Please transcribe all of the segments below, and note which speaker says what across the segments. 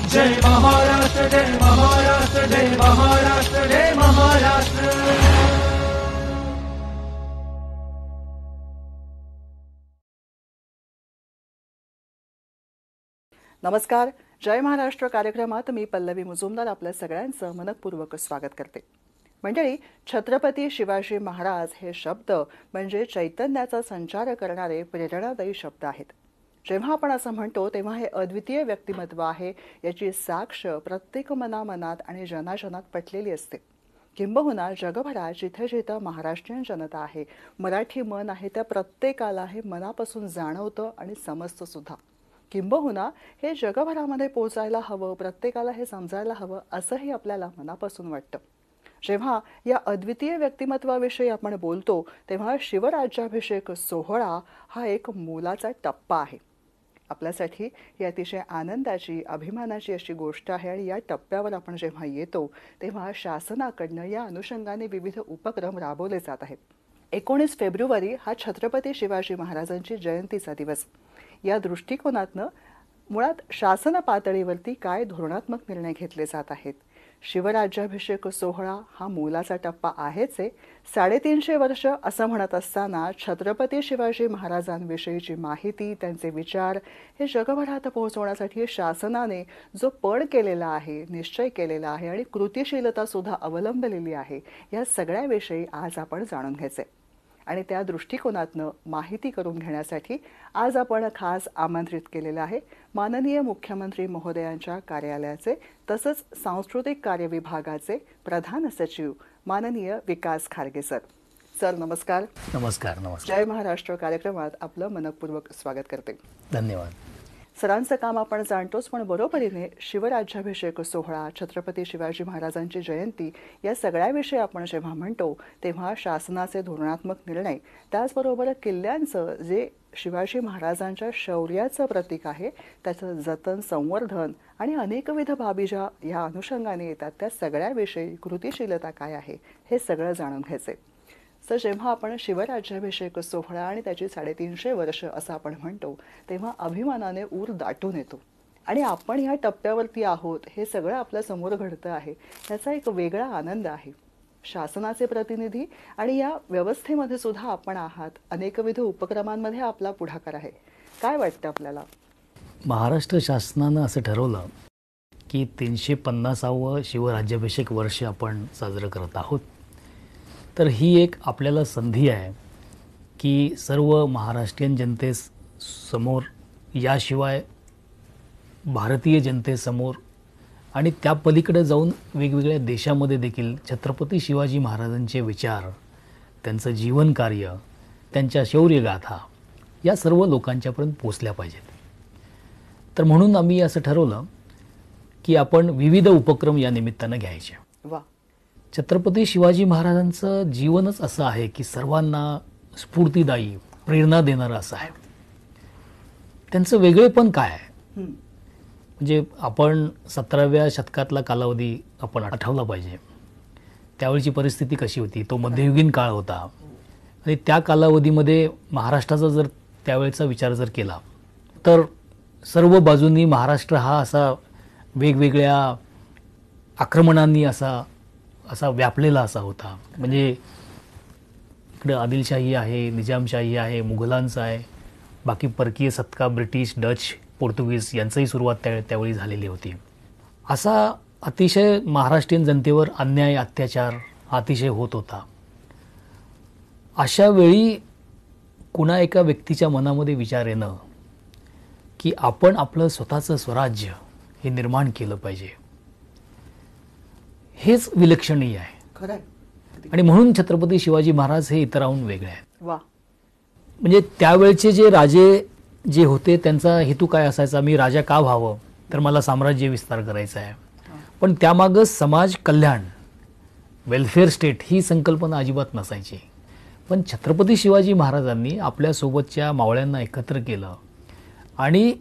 Speaker 1: जय महाराष्ट्र, जय महाराष्ट्र, जय महाराष्ट्र, जय महाराष्ट्र.
Speaker 2: नमस्कार. जय महाराष्ट्र कार्यक्रमात मी पल्लवी मुजुमदार आपल्या सगळ्यांचं मनपूर्वक स्वागत करते. मंडळी, छत्रपती शिवाजी महाराज हे शब्द म्हणजे चैतन्याचा संचार करणारे प्रेरणादायी शब्द आहेत. जेव्हा आपण असं म्हणतो तेव्हा हे अद्वितीय व्यक्तिमत्व आहे याची साक्ष प्रत्येक मनामनात आणि जनाजनात पटलेली असते. किंबहुना जगभरात जिथे जिथं महाराष्ट्रीयन जनता आहे, मराठी मन आहे, त्या प्रत्येकाला हे मनापासून जाणवतं आणि समजतं सुद्धा. किंबहुना हे जगभरामध्ये पोचायला हवं, प्रत्येकाला हे समजायला हवं असंही आपल्याला मनापासून वाटतं. जेव्हा या अद्वितीय व्यक्तिमत्वाविषयी आपण बोलतो तेव्हा शिवराज्याभिषेक सोहळा हा एक मोलाचा टप्पा आहे. आपल्यासाठी ही अतिशय आनंदाची, अभिमानाची अशी गोष्ट आहे आणि या टप्प्यावर आपण जेव्हा येतो तेव्हा शासनाकडनं या अनुषंगाने विविध उपक्रम राबवले जात आहेत. 19 फेब्रुवारी हा छत्रपती शिवाजी महाराजांची जयंतीचा दिवस. या दृष्टिकोनातनं मुळात शासन पातळीवरती काय धोरणात्मक निर्णय घेतले जात आहेत. शिवराज्याभिषेक सोहळा हा मोलाचा टप्पा आहेच आहे. 350 वर्ष असं म्हणत असताना छत्रपती शिवाजी महाराजांविषयीची माहिती, त्यांचे विचार हे जगभरात पोहोचवण्यासाठी शासनाने जो पळ केलेला आहे, निश्चय केलेला आहे आणि कृतिशीलता सुद्धा अवलंबलेली आहे, या सगळ्याविषयी आज आपण जाणून घ्यायचे. आणि त्या दृष्टिकोनातनं माहिती करून घेण्यासाठी आज आपण खास आमंत्रित केलेलं आहे माननीय मुख्यमंत्री महोदयांच्या कार्यालयाचे तसंच सांस्कृतिक कार्य विभागाचे प्रधान सचिव माननीय विकास खारगे सर. सर नमस्कार.
Speaker 3: नमस्कार. नमस्कार.
Speaker 2: जय महाराष्ट्र कार्यक्रमात आपलं मनपूर्वक स्वागत करते.
Speaker 3: धन्यवाद.
Speaker 2: सरांचं काम आपण जाणतोच, पण बरोबरीने शिवराज्याभिषेक सोहळा, छत्रपती शिवाजी महाराजांची जयंती या सगळ्याविषयी आपण जेव्हा म्हणतो तेव्हा शासनाचे धोरणात्मक निर्णय, त्याचबरोबर किल्ल्यांचं जे शिवाजी महाराजांच्या शौर्याचं प्रतीक आहे त्याचं जतन, संवर्धन आणि अनेकविध बाबी ज्या या अनुषंगाने येतात त्या सगळ्याविषयी कृतिशीलता काय आहे हे सगळं जाणून घ्यायचे. सर, जेव्हा आपण शिवराज्याभिषेक सोहळा आणि त्याची 350 वर्ष असं आपण म्हणतो तेव्हा अभिमानाने ऊर दाटून येतो आणि आपण ह्या टप्प्यावरती आहोत हे सगळं आपल्या समोर घडतं आहे त्याचा एक वेगळा आनंद आहे. शासनाचे प्रतिनिधी आणि या व्यवस्थेमध्ये सुद्धा आपण आहात, अनेकविध उपक्रमांमध्ये आपला पुढाकार आहे. काय वाटतं आपल्याला?
Speaker 3: महाराष्ट्र शासनानं असं ठरवलं की 350वे शिवराज्याभिषेक वर्ष आपण साजरं करत आहोत. तर ही एक आपल्याला संधी आहे की सर्व महाराष्ट्रीयन जनतेसमोर, याशिवाय भारतीय जनतेसमोर आणि त्या पलीकडे जाऊन वेगवेगळ्या देशामध्ये देखील छत्रपती शिवाजी महाराजांचे विचार, त्यांचं जीवनकार्य, त्यांच्या शौर्यगाथा या सर्व लोकांच्यापर्यंत पोचल्या पाहिजेत. तर म्हणून आम्ही असं ठरवलं की आपण विविध उपक्रम या निमित्तानं घ्यायचे.
Speaker 2: वा.
Speaker 3: छत्रपती शिवाजी महाराजांचं जीवनच असं आहे की सर्वांना स्फूर्तिदायी, प्रेरणा देणारं असं आहे. त्यांचं वेगळेपण काय आहे? म्हणजे आपण 17व्या शतकातला कालावधी आपण आठवला पाहिजे. त्यावेळची परिस्थिती कशी होती? तो मध्ययुगीन काळ होता आणि त्या कालावधीमध्ये महाराष्ट्राचा जर त्यावेळचा विचार जर केला तर सर्व बाजूंनी महाराष्ट्र हा असा वेगवेगळ्या आक्रमणांनी असा व्यापलेला असा होता. म्हणजे इकडे आदिलशाही आहे, निजामशाही आहे, मुघलांचं आहे, बाकी परकीय सत्ता, ब्रिटिश, डच, पोर्तुगीज यांचंही सुरुवात त्यावेळी झालेली होती. असा अतिशय महाराष्ट्रीयन जनतेवर अन्याय, अत्याचार अतिशय होत होता. अशा वेळी कुणा एका व्यक्तीच्या मनामध्ये विचार येणं की आपण आपलं स्वतःचं स्वराज्य हे निर्माण केलं पाहिजे, हेच विलक्षणीय आहे.
Speaker 2: खरं.
Speaker 3: आणि म्हणून छत्रपती शिवाजी महाराज हे इतरांहून वेगळे आहेत.
Speaker 2: वा.
Speaker 3: म्हणजे त्यावेळचे जे राजे जे होते त्यांचा हेतू काय असायचा? मी राजा का व्हावं? तर मला साम्राज्य विस्तार करायचा आहे. पण त्यामागं समाज कल्याण, वेलफेअर स्टेट ही संकल्पना अजिबात नसायची. पण छत्रपती शिवाजी महाराजांनी आपल्यासोबतच्या मावळ्यांना एकत्र केलं आणि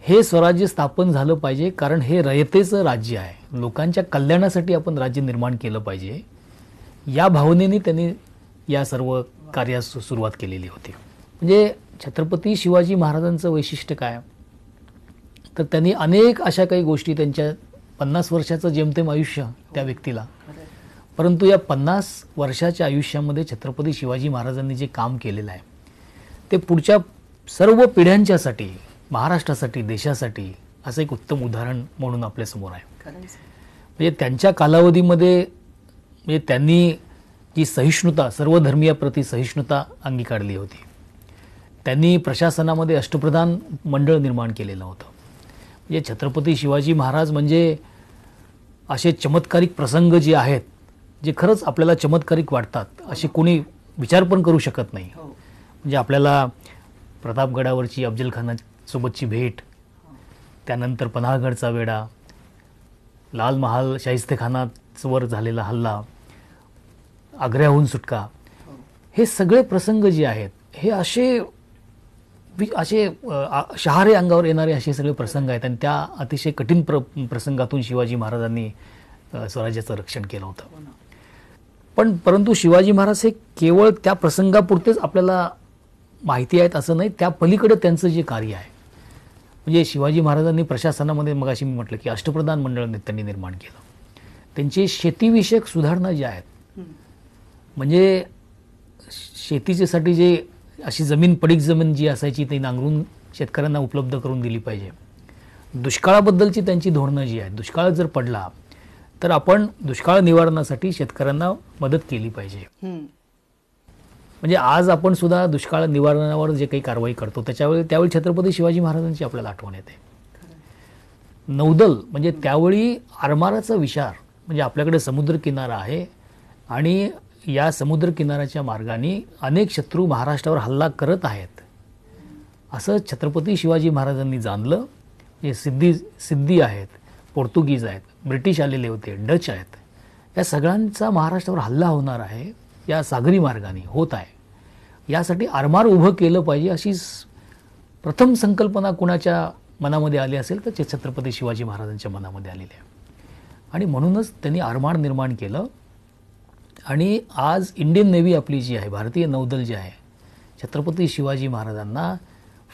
Speaker 3: हे स्वराज्य स्थापन झालं पाहिजे, कारण हे रयतेचं राज्य आहे, लोकांच्या कल्याणासाठी आपण राज्य निर्माण केलं पाहिजे, या भावनेने त्यांनी या सर्व कार्यास सुरुवात केलेली होती. म्हणजे छत्रपती शिवाजी महाराजांचं वैशिष्ट्य काय तर त्यांनी अनेक अशा काही गोष्टी, त्यांच्या 50 वर्षाचं जेमतेम आयुष्य त्या व्यक्तीला, परंतु या 50 वर्षाच्या आयुष्यामध्ये छत्रपती शिवाजी महाराजांनी जे काम केलेलं आहे ते पुढच्या सर्व पिढ्यांच्यासाठी, महाराष्ट्रासाठी, देशासाठी असं एक उत्तम उदाहरण म्हणून आपल्यासमोर आहे. म्हणजे त्यांच्या कालावधीमध्ये म्हणजे त्यांनी जी सहिष्णुता, सर्व धर्मीयाप्रती सहिष्णुता अंगीकारली होती. त्यांनी प्रशासनामध्ये अष्टप्रधान मंडळ निर्माण केलेलं होतं. म्हणजे छत्रपती शिवाजी महाराज म्हणजे असे चमत्कारिक प्रसंग जे आहेत, जे खरंच आपल्याला चमत्कारिक वाटतात, असे कोणी विचार पण करू शकत नाही. म्हणजे आपल्याला प्रतापगडावरची अफजल खानासोबतची भेट, त्यानंतर पन्हाळगडचा वेढा, लाल महाल शाहिस्तेखानावर झालेला हल्ला, आग्र्याहून सुटका, हे सगळे प्रसंग जे आहेत हे असे शहारे अंगावर येणारे असे सगळे प्रसंग आहेत. आणि त्या अतिशय कठीण प्रसंगातून शिवाजी महाराजांनी स्वराज्याचं रक्षण केलं होतं. परंतु शिवाजी महाराज हे केवळ त्या प्रसंगापुरतेच आपल्याला माहिती आहेत असं नाही, त्या पलीकडे त्यांचं जे कार्य आहे. म्हणजे शिवाजी महाराजांनी प्रशासनामध्ये, मगाशी मी म्हटलं की अष्टप्रधान मंडळ त्यांनी निर्माण केलं. त्यांची शेतीविषयक सुधारणा ज्या आहेत, म्हणजे शेतीच्यासाठी जे अशी पडीक जमीन जी असायची ती नांगरून शेतकऱ्यांना उपलब्ध करून दिली पाहिजे. दुष्काळाबद्दलची त्यांची धोरणं जी आहेत, दुष्काळ जर पडला तर आपण दुष्काळ निवारणासाठी शेतकऱ्यांना मदत केली पाहिजे. म्हणजे आज आपण सुद्धा दुष्काळ निवारणावर जे काही कारवाई करतो त्यावेळी छत्रपती शिवाजी महाराजांची आपल्याला आठवण येते. नौदल म्हणजे त्यावेळी आरमाराचा विचार, म्हणजे आपल्याकडे समुद्र किनारा आहे आणि या समुद्र किनाऱ्याच्या मार्गाने अनेक शत्रू महाराष्ट्रावर हल्ला करत आहेत असं छत्रपती शिवाजी महाराजांनी जाणलं. हे सिद्धी आहेत, पोर्तुगीज आहेत, ब्रिटिश आलेले होते, डच आहेत, या सगळ्यांचा महाराष्ट्रावर हल्ला होणार आहे, या सागरी मार्गाने होत आहे, यासाठी आरमार उभं केलं पाहिजे अशी प्रथम संकल्पना कुणाच्या मनामध्ये आली असेल तर छत्रपती शिवाजी महाराजांच्या मनामध्ये आलेली आहे. आणि म्हणूनच त्यांनी आरमार निर्माण केलं. आणि आज इंडियन नेव्ही आपली जी आहे, भारतीय नौदल जे आहे, छत्रपती शिवाजी महाराजांना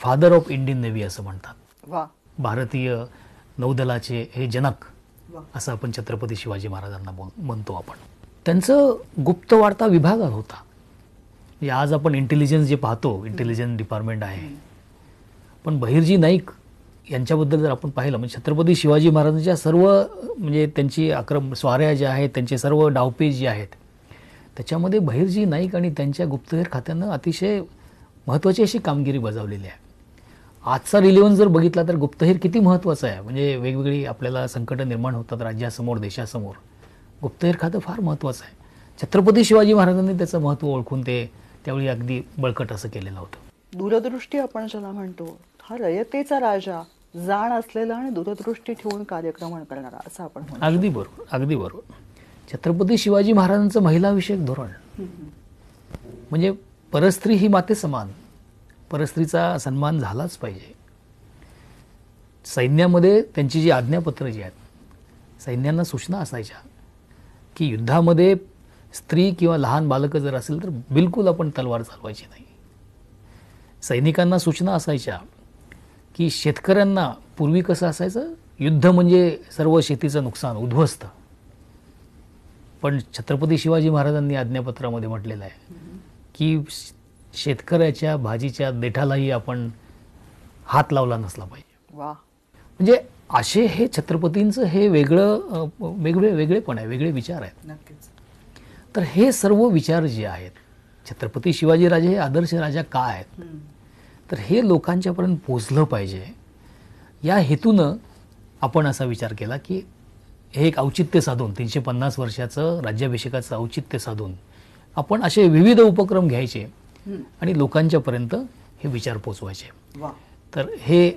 Speaker 3: फादर ऑफ इंडियन नेव्ही असं म्हणतात. भारतीय नौदलाचे हे जनक असं आपण छत्रपती शिवाजी महाराजांना म्हणतो आपण. त्यांचं गुप्तवार्ता विभागात होता. म्हणजे आज आपण इंटेलिजन्स जे पाहतो, इंटेलिजन्स डिपार्टमेंट आहे, पण बहिर्जी नाईक यांच्याबद्दल जर आपण पाहिलं, म्हणजे छत्रपती शिवाजी महाराजांच्या सर्व, म्हणजे त्यांची स्वाऱ्या ज्या आहेत, त्यांचे सर्व डावपेच जे आहेत, त्याच्यामध्ये बहिर्जी नाईक आणि त्यांच्या गुप्तहेर खात्यानं अतिशय महत्त्वाची अशी कामगिरी बजावलेली आहे. आजचा रिलेव्हन्स जर बघितला तर गुप्तहेर किती महत्त्वाचं आहे. म्हणजे वेगवेगळी आपल्याला संकटं निर्माण होतात राज्यासमोर, देशासमोर, गुप्तहेर खातं फार महत्त्वाचं आहे. छत्रपती शिवाजी महाराजांनी त्याचं महत्त्व ओळखून ते त्यावेळी अगदी बळकट असं केलेलं होतं.
Speaker 2: दूरदृष्टी आपण ज्याला म्हणतो, हा रयतेचा राजा, जाण असलेला आणि दूरदृष्टी ठेवून कार्यक्रम करणारा असं आपण म्हणतो.
Speaker 3: अगदी बरोबर, अगदी बरोबर. छत्रपती शिवाजी महाराजांचं महिलाविषयक धोरण म्हणजे परस्त्री ही माते समान, परस्त्रीचा सन्मान झालाच पाहिजे. सैन्यामध्ये त्यांची जी आज्ञापत्र जी आहेत, सैन्यांना सूचना असायच्या की युद्धामध्ये स्त्री किंवा लहान बालकं जर असेल तर बिलकुल आपण तलवार चालवायची नाही. सैनिकांना सूचना असायच्या की शेतकऱ्यांना, पूर्वी कसं असायचं, युद्ध म्हणजे सर्व शेतीचं नुकसान, उद्ध्वस्त, पण छत्रपती शिवाजी महाराजांनी आज्ञापत्रामध्ये म्हटलेलं आहे की शेतकऱ्याच्या भाजीच्या देठालाही आपण हात लावला नसला पाहिजे. म्हणजे असे हे छत्रपतींचं हे वेगळेपण आहे, वेगळे विचार आहेत.
Speaker 2: नक्कीच.
Speaker 3: तर हे सर्व विचार जे आहेत, छत्रपती शिवाजी राजे हे आदर्श राजा का आहेत, तर हे लोकांच्यापर्यंत पोचलं पाहिजे या हेतूनं आपण असा विचार केला की हे एक औचित्य साधून, 350 वर्षाचं राज्याभिषेकाचं औचित्य साधून आपण असे विविध उपक्रम घ्यायचे आणि लोकांच्यापर्यंत हे विचार पोचवायचे. तर हे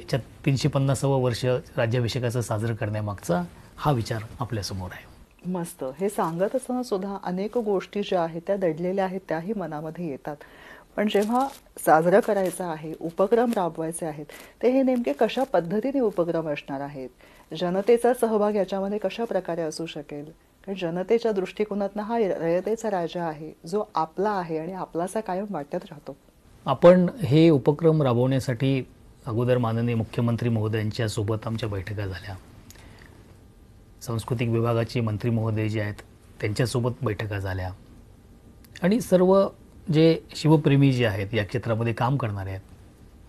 Speaker 3: 350वं वर्ष राज्याभिषेकाचं साजरं करण्यामागचा हा विचार आपल्यासमोर आहे.
Speaker 2: मस्त. हे सांगत असताना सुद्धा अनेक गोष्टी ज्या आहेत त्या दडलेल्या आहेत त्याही मनामध्ये येतात. पण जेव्हा साजरं करायचं आहे, उपक्रम राबवायचे आहेत, ते हे नेमके कशा पद्धतीने उपक्रम असणार आहेत, जनतेचा सहभाग याच्यामध्ये कशा प्रकारे असू शकेल, कारण जनतेच्या दृष्टिकोनातनं हा रयतेचा राजा आहे जो आपला आहे आणि आपलासा कायम वाटत राहतो.
Speaker 3: आपण हे उपक्रम राबवण्यासाठी अगोदर माननीय मुख्यमंत्री महोदयांच्या सोबत आमच्या बैठका झाल्या, सांस्कृतिक विभागाचे मंत्री महोदय जे आहेत त्यांच्यासोबत बैठका झाल्या आणि सर्व जे शिवप्रेमी जे आहेत, या क्षेत्रामध्ये काम करणारे आहेत,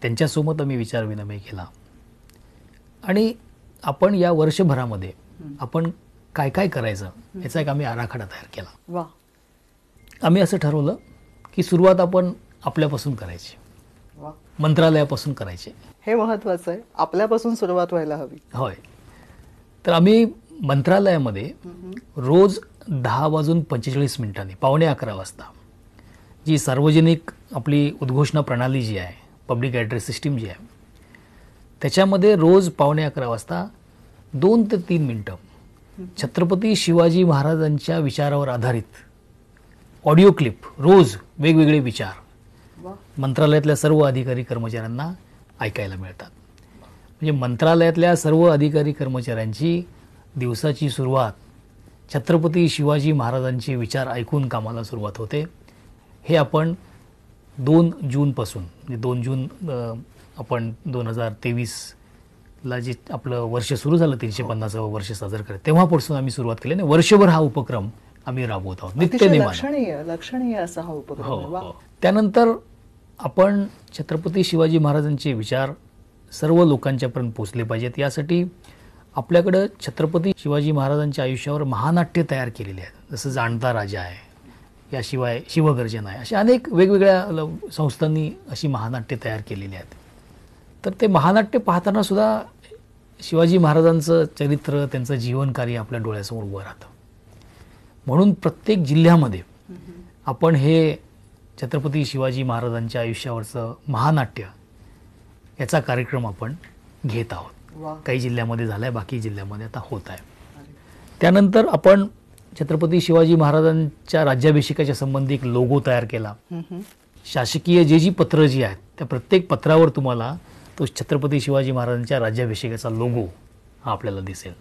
Speaker 3: त्यांच्यासोबत आम्ही विचारविनिमय केला. आणि आपण या वर्षभरामध्ये आपण काय काय करायचं याचा एक आम्ही आराखडा तयार केला.
Speaker 2: वा.
Speaker 3: आम्ही असं ठरवलं की सुरुवात आपण आपल्यापासून करायची,
Speaker 2: वा.
Speaker 3: मंत्रालयापासून करायची.
Speaker 2: हे महत्वाचं आहे, आपल्यापासून सुरुवात व्हायला हवी.
Speaker 3: होय. तर आम्ही मंत्रालयामध्ये रोज 10:45 पावणे 11 वाजता जी सार्वजनिक आपली उद्घोषणा प्रणाली जी आहे, पब्लिक ॲड्रेस सिस्टीम जी आहे, त्याच्यामध्ये रोज पावणे 11 वाजता 2 ते 3 मिनटं छत्रपती शिवाजी महाराजांच्या विचारावर आधारित ऑडिओ क्लिप, रोज वेगवेगळे विचार
Speaker 2: वा.
Speaker 3: मंत्रालयातल्या सर्व अधिकारी कर्मचाऱ्यांना ऐकायला मिळतात. म्हणजे मंत्रालयातल्या सर्व अधिकारी कर्मचाऱ्यांची दिवसाची सुरुवात छत्रपती शिवाजी महाराजांचे विचार ऐकून कामाला सुरुवात होते. हे आपण 2 जूनपासून, म्हणजे 2 जून आपण 2023ला जे आपलं वर्ष सुरू झालं, 350वं वर्ष साजरं करत, तेव्हापासून आम्ही सुरुवात केली आणि वर्षभर हा उपक्रम आम्ही राबवत आहोत
Speaker 2: अतिशय
Speaker 3: नित्यनेमाने.
Speaker 2: लक्षणीय असा हा उपक्रम
Speaker 3: हो,
Speaker 2: आहे. वा.
Speaker 3: हो. त्यानंतर आपण छत्रपती शिवाजी महाराजांचे विचार सर्व लोकांच्यापर्यंत पोहोचले पाहिजेत, यासाठी आपल्याकडं छत्रपती शिवाजी महाराजांच्या आयुष्यावर महानाट्य तयार केलेले आहेत. जसं जाणता राजा आहे, याशिवाय शिवगर्जना आहे, अशा अनेक वेगवेगळ्या संस्थांनी अशी महानाट्य तयार केलेली आहेत. तर ते महानाट्य पाहताना सुद्धा शिवाजी महाराजांचं चरित्र, त्यांचं जीवनकार्य आपल्या डोळ्यासमोर उभं राहतं. म्हणून प्रत्येक जिल्ह्यामध्ये आपण हे छत्रपती शिवाजी महाराजांच्या आयुष्यावरचं महानाट्य याचा कार्यक्रम आपण घेत आहोत.
Speaker 2: वा.
Speaker 3: काही जिल्ह्यामध्ये झाला आहे, बाकी जिल्ह्यामध्ये आता होत आहे. त्यानंतर आपण छत्रपती शिवाजी महाराजांच्या राज्याभिषेकाच्या संबंधी एक लोगो तयार केला. शासकीय जी पत्रं जी आहेत, त्या प्रत्येक पत्रावर तुम्हाला तो छत्रपती शिवाजी महाराजांच्या राज्याभिषेकाचा लोगो हा आपल्याला दिसेल.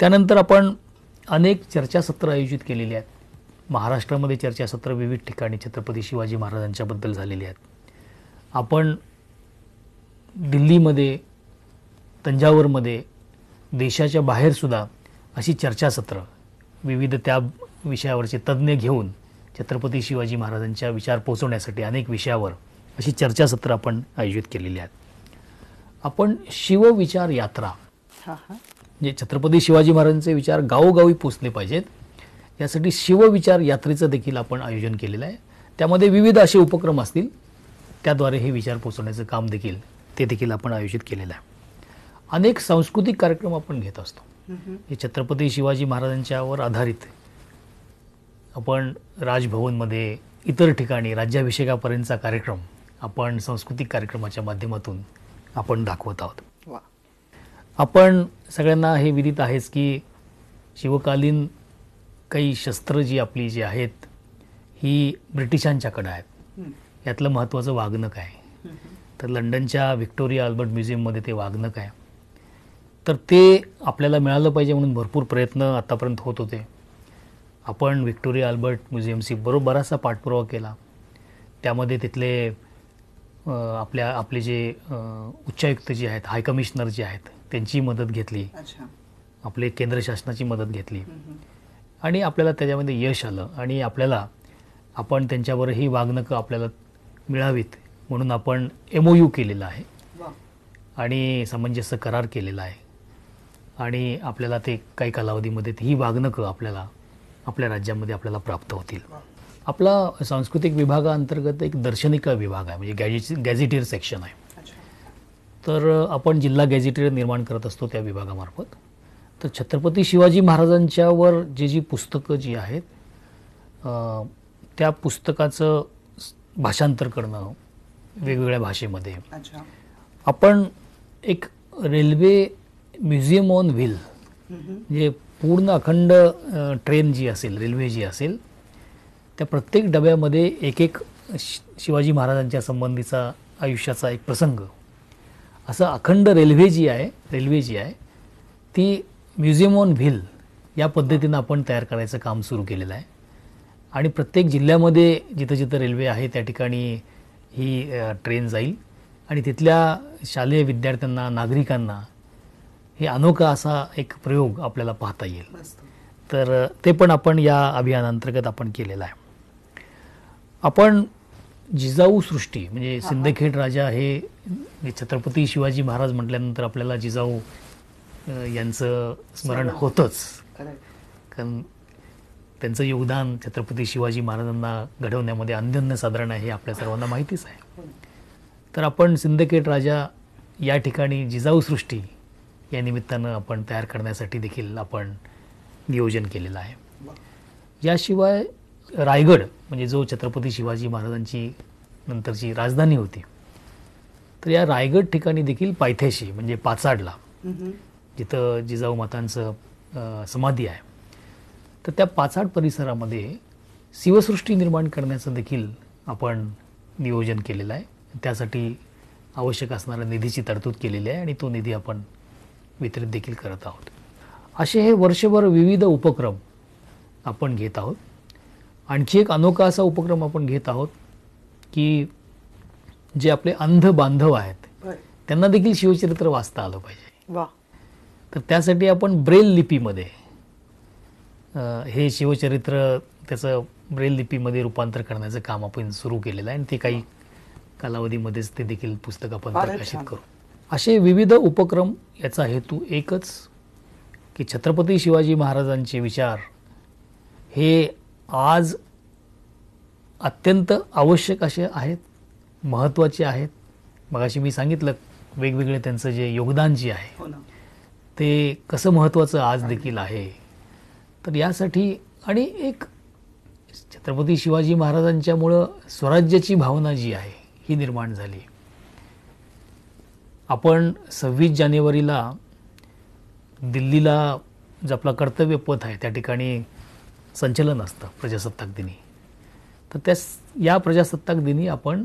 Speaker 3: त्यानंतर आपण अनेक चर्चासत्र आयोजित केलेली आहेत. महाराष्ट्रामध्ये चर्चासत्र विविध ठिकाणी छत्रपती शिवाजी महाराजांच्याबद्दल झालेली आहेत. आपण दिल्लीमध्ये, तंजावरमध्ये, देशाच्या बाहेरसुद्धा अशी चर्चासत्र विविध त्या विषयावरचे तज्ज्ञ घेऊन छत्रपती शिवाजी महाराजांच्या विचार पोहोचवण्यासाठी अनेक विषयावर अशी चर्चासत्र आपण आयोजित केलेली आहेत. आपण शिवविचार यात्रा, म्हणजे छत्रपती शिवाजी महाराजांचे विचार गावोगावी पोचले पाहिजेत, यासाठी शिवविचार यात्रेचं देखील आपण आयोजन केलेलं आहे. त्यामध्ये विविध असे उपक्रम असतील, त्याद्वारे हे विचार पोचवण्याचं काम देखील आपण आयोजित केलेलं आहे. अनेक सांस्कृतिक कार्यक्रम आपण घेत असतो. हे छत्रपती शिवाजी महाराजांच्यावर आधारित आपण राजभवनमध्ये, इतर ठिकाणी राज्याभिषेकापर्यंतचा कार्यक्रम आपण सांस्कृतिक कार्यक्रमाच्या माध्यमातून आपण दाखवत आहोत.
Speaker 2: वा.
Speaker 3: आपण सगळ्यांना हे विदित आहेच की शिवकालीन काही शस्त्र जी आपली जी आहेत ही ब्रिटिशांच्याकडे आहेत. यातलं महत्त्वाचं वाघनख आहे. तर लंडनच्या व्हिक्टोरिया अल्बर्ट म्युझियममध्ये ते वाघनख आहे. तर ते आपल्याला मिळालं पाहिजे म्हणून भरपूर प्रयत्न आतापर्यंत होत होते. आपण व्हिक्टोरिया अल्बर्ट म्युझियमशी बराचसा पाठपुरावा केला. त्यामध्ये तिथले आपले जे उच्चायुक्त जे आहेत, हाय कमिशनर जे आहेत, त्यांची मदत घेतली. आपले केंद्र शासनाची मदत घेतली आणि आपल्याला त्याच्यामध्ये यश आलं. आणि आपण त्यांच्यावर ही वागणकं आपल्याला मिळावीत म्हणून आपण MOU केलेला आहे आणि सामंजस्य करार केलेला आहे. आणि आपल्याला ते काही कालावधीमध्ये ही वागणकं आपल्या राज्यामध्ये आपल्याला प्राप्त होतील. आपला सांस्कृतिक विभागाअंतर्गत एक दर्शनिका विभाग आहे, म्हणजे गॅझेटियर सेक्शन आहे. तर आपण जिल्हा गॅझेटियर निर्माण करत असतो त्या विभागामार्फत. तर छत्रपती शिवाजी महाराजांच्यावर जी पुस्तकं जी आहेत, त्या पुस्तकाचं भाषांतर करणं वेगवेगळ्या भाषेमध्ये. आपण एक रेल्वे म्युझियम ऑन व्हील, म्हणजे पूर्ण अखंड ट्रेन जी असेल, रेल्वे जी असेल, त्या प्रत्येक डब्यामध्ये एक शिवाजी महाराजांच्या संबंधीचा आयुष्याचा एक प्रसंग, असं अखंड रेल्वे जी आहे ती म्युझियम ऑन व्हील या पद्धतीनं आपण तयार करायचं काम सुरू केलेलं आहे. आणि प्रत्येक जिल्ह्यामध्ये जिथं जिथं रेल्वे आहे त्या ठिकाणी ही ट्रेन जाईल आणि तिथल्या शालेय विद्यार्थ्यांना, नागरिकांना हे अनोखा असा एक प्रयोग आपल्याला पाहता येईल. तर ते पण आपण या अभियानांतर्गत आपण केलेलं आहे. आपण जिजाऊ सृष्टी म्हणजे सिंदखेड राजा हे छत्रपती शिवाजी महाराज म्हटल्यानंतर आपल्याला जिजाऊ यांचं स्मरण होतंच, कारण त्यांचं योगदान छत्रपती शिवाजी महाराजांना घडवण्यामध्ये अनन्यसाधारण आहे हे आपल्या सर्वांना माहितीच आहे. तर आपण सिंदखेड राजा या ठिकाणी जिजाऊ सृष्टी या निमित्तानं आपण तयार करण्यासाठी देखील आपण नियोजन केलेलं आहे. याशिवाय रायगड म्हणजे जो छत्रपती शिवाजी महाराजांची नंतरची राजधानी होती, तर या रायगड ठिकाणी देखील पायथ्याशी म्हणजे पाचाडला जिथं जिजाऊ मातांचं समाधी आहे, तर त्या पाचाड परिसरामध्ये शिवसृष्टी निर्माण करण्याचं देखील आपण नियोजन केलेलं आहे. त्यासाठी आवश्यक असणाऱ्या निधीची तरतूद केलेली आहे आणि तो निधी आपण वितरित देखील करत आहोत. असे हे वर्षभर विविध उपक्रम आपण घेत आहोत. आणखी एक अनोखा असा उपक्रम आपण घेत आहोत की जे आपले अंध बांधव आहेत त्यांना देखील शिवचरित्र वाचता आलं पाहिजे. तर त्यासाठी आपण ब्रेल लिपीमध्ये हे शिवचरित्र त्याचं ब्रेल लिपीमध्ये रूपांतर करण्याचं काम आपण सुरू केलेलं आहे आणि ते काही कालावधीमध्येच ते देखील पुस्तक आपण प्रकाशित करू. असे विविध उपक्रम याचा हेतू एकच की छत्रपती शिवाजी महाराजांचे विचार हे आज अत्यंत आवश्यक असे आहेत, महत्त्वाचे आहेत. मगाशी मी सांगितलं वेगवेगळे त्यांचं जे योगदान जे आहे ते कसं महत्त्वाचं आज देखील आहे. तर यासाठी आणि एक छत्रपती शिवाजी महाराजांच्यामुळं स्वराज्याची भावना जी आहे ही निर्माण झाली. आपण 26 जानेवारीला दिल्लीला जो आपला कर्तव्य पथ आहे त्या ठिकाणी संचलन असतं प्रजासत्ताक दिनी. तर या प्रजासत्ताक दिनी आपण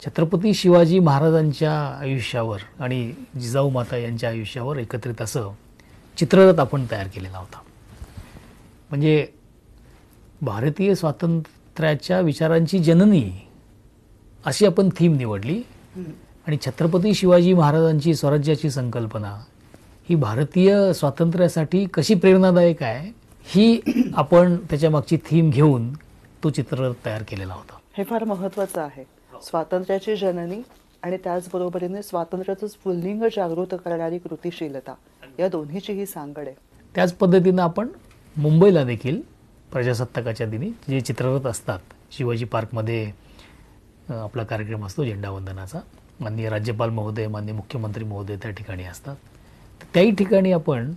Speaker 3: छत्रपती शिवाजी महाराजांच्या आयुष्यावर आणि जिजाऊ माता यांच्या आयुष्यावर एकत्रित असं चित्ररथ आपण तयार केलेला होता. म्हणजे भारतीय स्वातंत्र्याच्या विचारांची जननी अशी आपण थीम निवडली आणि छत्रपती शिवाजी महाराजांची स्वराज्याची संकल्पना ही भारतीय स्वातंत्र्यासाठी कशी प्रेरणादायक आहे ही आपण त्याच्या मागची थीम घेऊन तो चित्ररथ तयार केलेला होता.
Speaker 2: हे फार महत्त्वाचं आहे. स्वातंत्र्याची जननी आणि त्याचबरोबरीने स्वातंत्र्याचं स्फुल्लिंग जागृत करणारी कृतिशीलता या दोन्हीचीही सांगड आहे.
Speaker 3: त्याच पद्धतीनं आपण मुंबईला देखील प्रजासत्ताकाच्या दिनी जे चित्ररथ असतात, शिवाजी पार्कमध्ये आपला कार्यक्रम असतो झेंडावंदनाचा, माननीय राज्यपाल महोदय, माननीय मुख्यमंत्री महोदय त्या ठिकाणी असतात. त्याही ठिकाणी आपण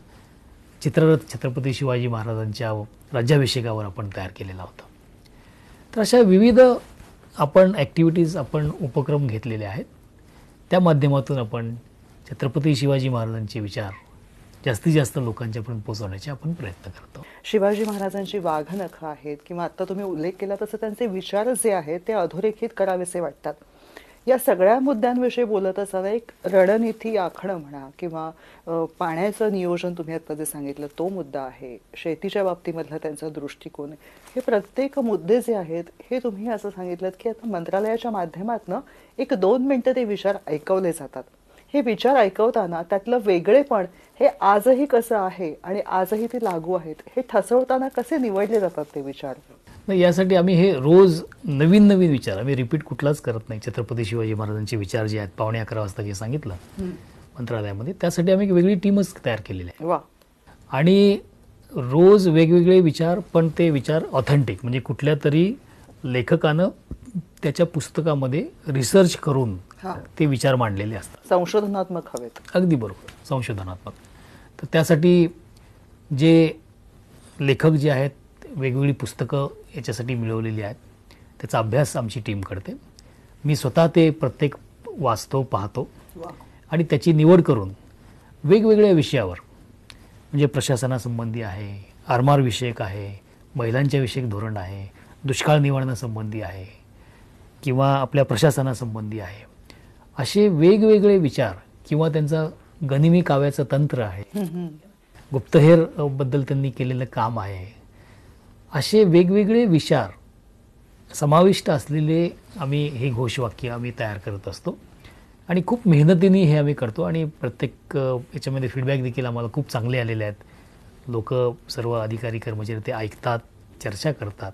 Speaker 3: चित्ररथ छत्रपती शिवाजी महाराजांच्या राज्याभिषेकावर आपण तयार केलेला होता. तर अशा विविध आपण ॲक्टिव्हिटीज आपण उपक्रम घेतलेले आहेत. त्या माध्यमातून आपण छत्रपती शिवाजी महाराजांचे विचार जास्तीत जास्त लोकांच्यापर्यंत पोहोचवण्याचे आपण प्रयत्न करतो.
Speaker 2: शिवाजी महाराजांची वाघनखं आहेत किंवा आता तुम्ही उल्लेख केला तसं त्यांचे विचार जे आहेत ते अधोरेखित करावेसे वाटतात. या सगळ्या मुद्द्यांविषयी बोलत असताना एक रणनीती आखणं म्हणा किंवा पाण्याचं नियोजन तुम्ही आता जे सांगितलं तो मुद्दा आहे, शेतीच्या बाबतीमधला त्यांचा दृष्टिकोन, हे प्रत्येक मुद्दे जे आहेत हे तुम्ही असं सांगितलं की आता मंत्रालयाच्या माध्यमातून 1-2 मिनिटं ते विचार ऐकवले जातात. हे विचार ऐकवताना त्यातलं वेगळेपण हे आजही कसं आहे आणि आजही ते लागू आहेत हे ठसवताना कसे निवडले जातात ते विचार?
Speaker 3: नाही, यासाठी आम्ही हे रोज नवीन नवीन विचार आम्ही रिपीट कुठलाच करत नाही. छत्रपती शिवाजी महाराजांचे विचार जे आहेत 11:15 वाजता जे सांगितलं मंत्रालयामध्ये, त्यासाठी आम्ही एक वेगळी टीमच तयार केलेली आहे.
Speaker 2: वा.
Speaker 3: आणि रोज वेगवेगळे विचार, पण ते विचार ऑथेंटिक म्हणजे कुठल्या तरी लेखकानं त्याच्या पुस्तकामध्ये रिसर्च करून ते विचार मांडलेले असतात.
Speaker 2: संशोधनात्मक हवेत.
Speaker 3: अगदी बरोबर, संशोधनात्मक. तर त्यासाठी जे लेखक जे आहेत वेगवेगळी पुस्तकं याच्यासाठी मिळवलेली आहेत, त्याचा अभ्यास आमची टीम करते. मी स्वतः ते प्रत्येक वाचतो, पाहतो आणि त्याची निवड करून वेगवेगळ्या विषयावर म्हणजे प्रशासनासंबंधी आहे, आरमार विषयक आहे, महिलांच्या विषयक धोरण आहे, दुष्काळ निवारणासंबंधी आहे किंवा आपल्या प्रशासनासंबंधी आहे, असे वेगवेगळे विचार किंवा त्यांचा गनिमी काव्याचं तंत्र आहे, गुप्तहेर बद्दल त्यांनी केलेलं काम आहे, असे वेगवेगळे विचार समाविष्ट असलेले आम्ही हे घोषवाक्य आम्ही तयार करत असतो आणि खूप मेहनतीने हे आम्ही करतो आणि प्रत्येक याच्यामध्ये फीडबॅक देखील आम्हाला खूप चांगले आलेले आहेत. लोक सर्व अधिकारी कर्मचारी ते ऐकतात, चर्चा करतात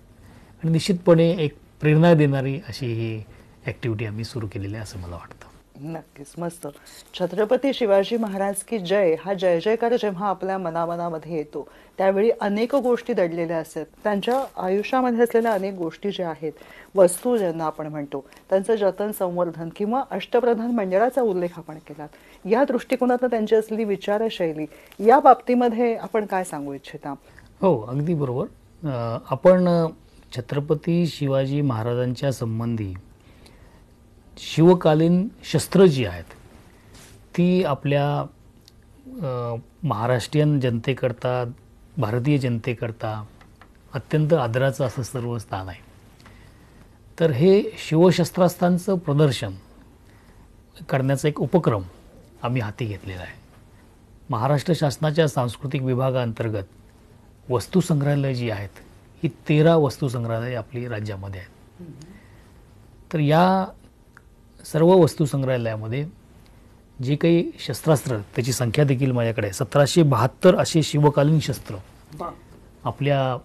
Speaker 3: आणि निश्चितपणे एक प्रेरणा देणारी अशी ही ॲक्टिव्हिटी आम्ही सुरू केलेली आहे असं मला वाटतं.
Speaker 2: नक्कीच, मस्त. छत्रपती शिवाजी महाराज की जय हा जय जयकार जेव्हा आपल्या मनामध्ये येतो त्यावेळी अनेक गोष्टी दडलेल्या असतात. त्यांच्या आयुष्यामध्ये असलेल्या अनेक गोष्टी ज्या आहेत, वस्तू ज्यांना आपण म्हणतो, त्यांचं जतन, संवर्धन किंवा अष्टप्रधान मंडळाचा उल्लेख आपण केला. या दृष्टिकोनातून त्यांची असलेली विचारशैली या बाबतीमध्ये आपण काय सांगू इच्छिता?
Speaker 3: हो, अगदी बरोबर. आपण छत्रपती शिवाजी महाराजांच्या संबंधी शिवकालीन शस्त्र जी आहेत ती आपल्या महाराष्ट्रीयन जनतेकरता, भारतीय जनतेकरता अत्यंत आदराचं असं सर्व स्थान आहे. तर हे शिवशस्त्रास्त्रांचं प्रदर्शन करण्याचा एक उपक्रम आम्ही हाती घेतलेला आहे. महाराष्ट्र शासनाच्या सांस्कृतिक विभागाअंतर्गत वस्तुसंग्रहालय जी आहेत ही 13 वस्तुसंग्रहालय आपली राज्यामध्ये आहेत. तर या सर्व वस्तुसंग्रहालयामध्ये जे काही शस्त्रास्त्र, त्याची संख्या देखील माझ्याकडे आहे, 1772 असे शिवकालीन शस्त्र आपल्या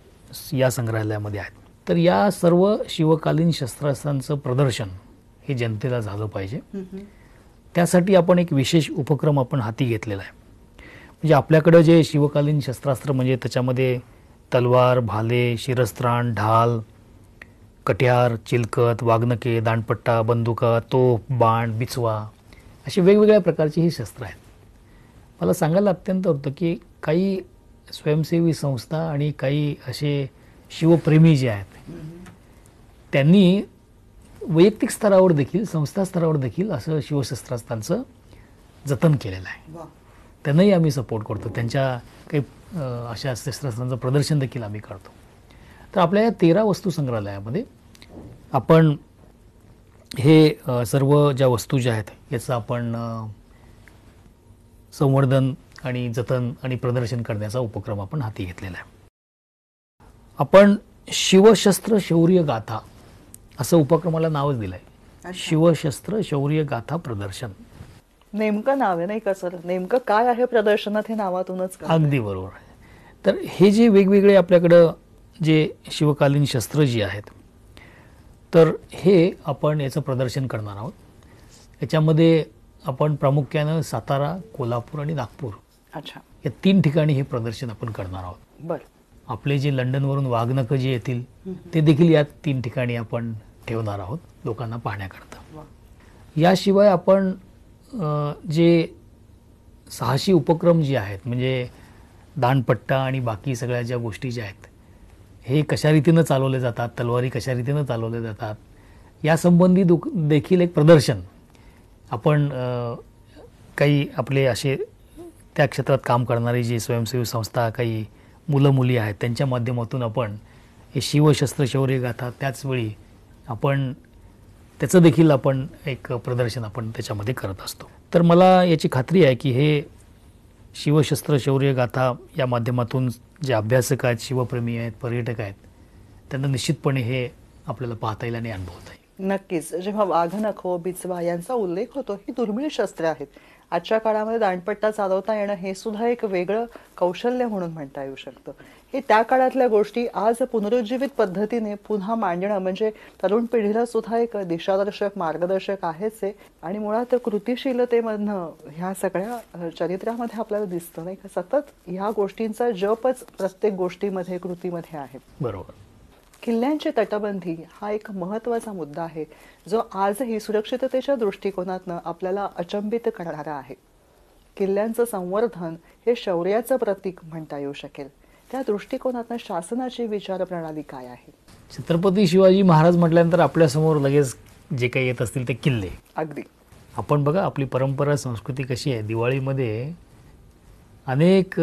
Speaker 3: या संग्रहालयामध्ये आहेत. तर या सर्व शिवकालीन शस्त्रास्त्रांचं प्रदर्शन हे जनतेला झालं पाहिजे. त्यासाठी आपण एक विशेष उपक्रम आपण हाती घेतलेला आहे. म्हणजे आपल्याकडं जे शिवकालीन शस्त्रास्त्र म्हणजे त्याच्यामध्ये तलवार, भाले, शिरस्त्राण, ढाल, कट्यार, चिलकत, वाघनखे, दांडपट्टा, बंदुका, तोफ, बाण, बिचवा अशी वेगवेगळ्या प्रकारची ही शस्त्र आहेत. मला सांगायला अत्यंत होतं की काही स्वयंसेवी संस्था आणि काही असे शिवप्रेमी जे आहेत त्यांनी वैयक्तिक स्तरावर देखील, संस्था स्तरावर देखील असं शिवशस्त्रास्त्रांचं जतन केलेलं आहे. त्यांनाही आम्ही सपोर्ट करतो. त्यांच्या काही अशा शस्त्रास्त्रांचं प्रदर्शन देखील आम्ही करतो. तर आपल्या या 13 वस्तू संग्रहालयामध्ये आपण हे सर्व ज्या वस्तू ज्या आहेत याचं आपण संवर्धन आणि जतन आणि प्रदर्शन करण्याचा उपक्रम आपण हाती घेतलेला आहे. आपण शिवशस्त्र शौर्य गाथा असं उपक्रमाला नावच दिलं आहे. शिवशस्त्र शौर्य गाथा प्रदर्शन.
Speaker 2: नेमकं नाव आहे नाही का सर? नेमकं काय आहे प्रदर्शनात हे नावातूनच कळतं.
Speaker 3: अगदी बरोबर आहे. तर हे जे वेगवेगळे आपल्याकडं जे शिवकालीन शस्त्र जी आहेत तर हे आपण याचं प्रदर्शन करणार आहोत. याच्यामध्ये आपण प्रामुख्यानं सातारा, कोल्हापूर आणि नागपूर
Speaker 2: अच्छा
Speaker 3: या 3 ठिकाणी हे प्रदर्शन आपण करणार आहोत.
Speaker 2: बरं.
Speaker 3: आपले जे लंडनवरून वाघनखं जे येतील ते देखील या 3 ठिकाणी आपण ठेवणार आहोत लोकांना पाहण्याकरता. याशिवाय आपण जे साहसी उपक्रम जे आहेत म्हणजे दांडपट्टा आणि बाकी सगळ्या ज्या गोष्टी ज्या आहेत हे कशा रीतीनं चालवले जातात, तलवारी कशा रीतीनं चालवल्या जातात यासंबंधी देखील एक प्रदर्शन आपण काही आपले असे त्या क्षेत्रात काम करणारी जी स्वयंसेवी संस्था, काही मुलं मुली आहेत त्यांच्या माध्यमातून आपण हे शिवशस्त्र शौर्य गाथा त्याचवेळी आपण त्याचं देखील आपण एक प्रदर्शन आपण त्याच्यामध्ये करत असतो. तर मला याची खात्री आहे की हे शिवशस्त्र शौर्य गाथा या माध्यमातून जे अभ्यासक आहेत, शिवप्रेमी आहेत, पर्यटक आहेत त्यांना निश्चितपणे हे आपल्याला पाहता येईल आणि अनुभवता येईल.
Speaker 2: नक्कीच. जेव्हा वाघनखो, बिचवा यांचा उल्लेख होतो, ही दुर्मिळ शस्त्रे आहेत. आजच्या काळामध्ये दांडपट्टा चालवता येणं हे सुद्धा एक वेगळं कौशल्य म्हणून म्हणता येऊ शकतं. हे त्या काळातल्या गोष्टी आज पुनरुज्जीवित पद्धतीने पुन्हा मांडणं म्हणजे तरुण पिढीला सुद्धा एक दिशादर्शक, मार्गदर्शक आहेच आहे. आणि मुळात कृतिशीलतेमधनं ह्या सगळ्या चरित्रामध्ये आपल्याला दिसतं नाही का, सतत ह्या गोष्टींचा जपच प्रत्येक गोष्टीमध्ये, कृतीमध्ये आहे.
Speaker 3: बरोबर.
Speaker 2: किल्ल्यांची तटबंदी हा एक महत्त्वाचा मुद्दा आहे जो आजही सुरक्षिततेच्या दृष्टिकोनातनं आपल्याला अचंबित करणारा आहे. किल्ल्यांचं संवर्धन हे शौर्याचं प्रतीक म्हणता येऊ शकेल. त्या दृष्टिकोनातनं शासनाची विचार प्रणाली काय आहे?
Speaker 3: छत्रपती शिवाजी महाराज म्हटल्यानंतर आपल्यासमोर लगेच जे काही येत असतील ते किल्ले.
Speaker 2: अगदी.
Speaker 3: आपण बघा आपली परंपरा, संस्कृती कशी आहे. दिवाळीमध्ये अनेक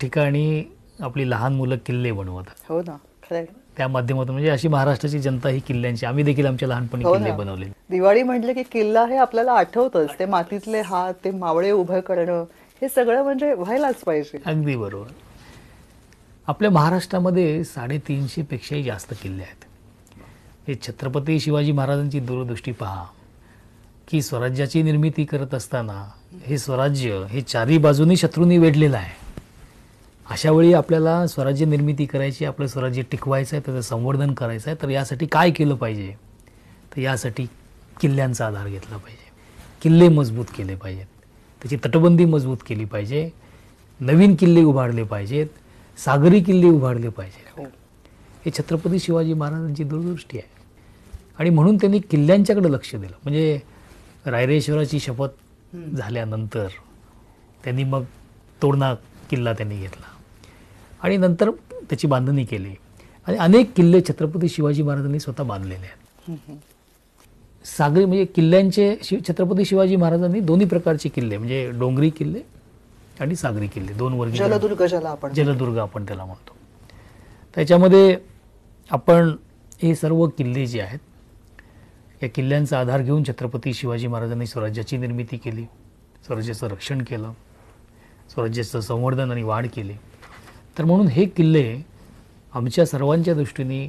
Speaker 3: ठिकाणी आपली लहान मुलं किल्ले बनवतात.
Speaker 2: हो ना, खरंय.
Speaker 3: त्या माध्यमातून म्हणजे अशी महाराष्ट्राची जनता ही किल्ल्यांची, आम्ही देखील आमच्या लहानपणी किल्ले बनवले.
Speaker 2: दिवाळी म्हटलं की किल्ला हे आपल्याला आठवतच. ते मातीतले हात, ते मावळे उभं करणं, हे सगळं म्हणजे व्हायलाच पाहिजे.
Speaker 3: अगदी बरोबर. आपल्या महाराष्ट्रामध्ये 350 पेक्षाही जास्त किल्ले आहेत. हे छत्रपती शिवाजी महाराजांची दूरदृष्टी पहा. की स्वराज्याची निर्मिती करत असताना हे स्वराज्य हे चारी बाजूनी शत्रूंनी वेढलेलं आहे. अशा वेळी आपल्याला स्वराज्य निर्मिती करायची, आपलं स्वराज्य टिकवायचं आहे, त्याचं संवर्धन करायचं आहे. तर यासाठी काय केलं पाहिजे? तर यासाठी किल्ल्यांचा आधार घेतला पाहिजे. किल्ले मजबूत केले पाहिजेत, त्याची तटबंदी मजबूत केली पाहिजे, नवीन किल्ले उभारले पाहिजेत, सागरी किल्ले उभारले पाहिजेत. हे छत्रपती शिवाजी महाराजांची दूरदृष्टी आहे. आणि म्हणून त्यांनी किल्ल्यांच्याकडे लक्ष दिलं. म्हणजे रायरेश्वराची शपथ झाल्यानंतर त्यांनी मग तोरणा किल्ला त्यांनी घेतला आणि नंतर त्याची बांधणी केली. आणि अनेक किल्ले छत्रपती शिवाजी महाराजांनी स्वतः बांधलेले आहेत. सागरी म्हणजे किल्ल्यांचे छत्रपती शिवाजी महाराजांनी दोन्ही प्रकारचे किल्ले, म्हणजे डोंगरी किल्ले आणि सागरी किल्ले, दोन वर्गीय. जलदुर्ग आपण त्याला म्हणतो. त्याच्यामध्ये आपण हे सर्व किल्ले जे आहेत, या किल्ल्यांचा आधार घेऊन छत्रपती शिवाजी महाराजांनी स्वराज्याची निर्मिती केली, स्वराज्याचं रक्षण केलं, स्वराज्याचं संवर्धन आणि वाढ केली. तर म्हणून हे किल्ले आमच्या सर्वांच्या दृष्टीने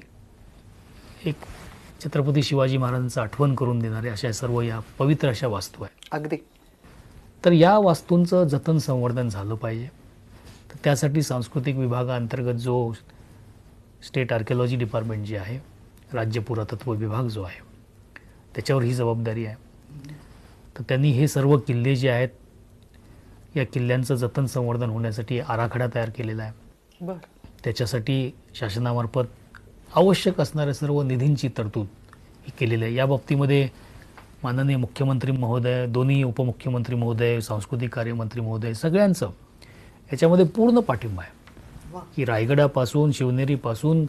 Speaker 3: एक छत्रपती शिवाजी महाराजांचं आठवण करून देणारे अशा सर्व या पवित्र अशा वास्तू आहेत.
Speaker 2: अगदी.
Speaker 3: तर या वास्तूंचं जतन संवर्धन झालं पाहिजे. तर त्यासाठी सांस्कृतिक विभागाअंतर्गत जो स्टेट आर्किओलॉजी डिपार्टमेंट जे आहे, राज्य पुरातत्व विभाग जो आहे, त्याच्यावर ही जबाबदारी आहे. तर त्यांनी हे सर्व किल्ले जे आहेत, या किल्ल्यांचं जतन संवर्धन होण्यासाठी आराखडा तयार केलेला आहे. त्याच्यासाठी शासनामार्फत आवश्यक असणाऱ्या सर्व निधींची तरतूद ही केलेली आहे. या बाबतीमध्ये माननीय मुख्यमंत्री महोदय, दोन्ही उपमुख्यमंत्री महोदय, सांस्कृतिक कार्यमंत्री महोदय, सगळ्यांचं याच्यामध्ये पूर्ण पाठिंबा आहे की रायगडापासून शिवनेरीपासून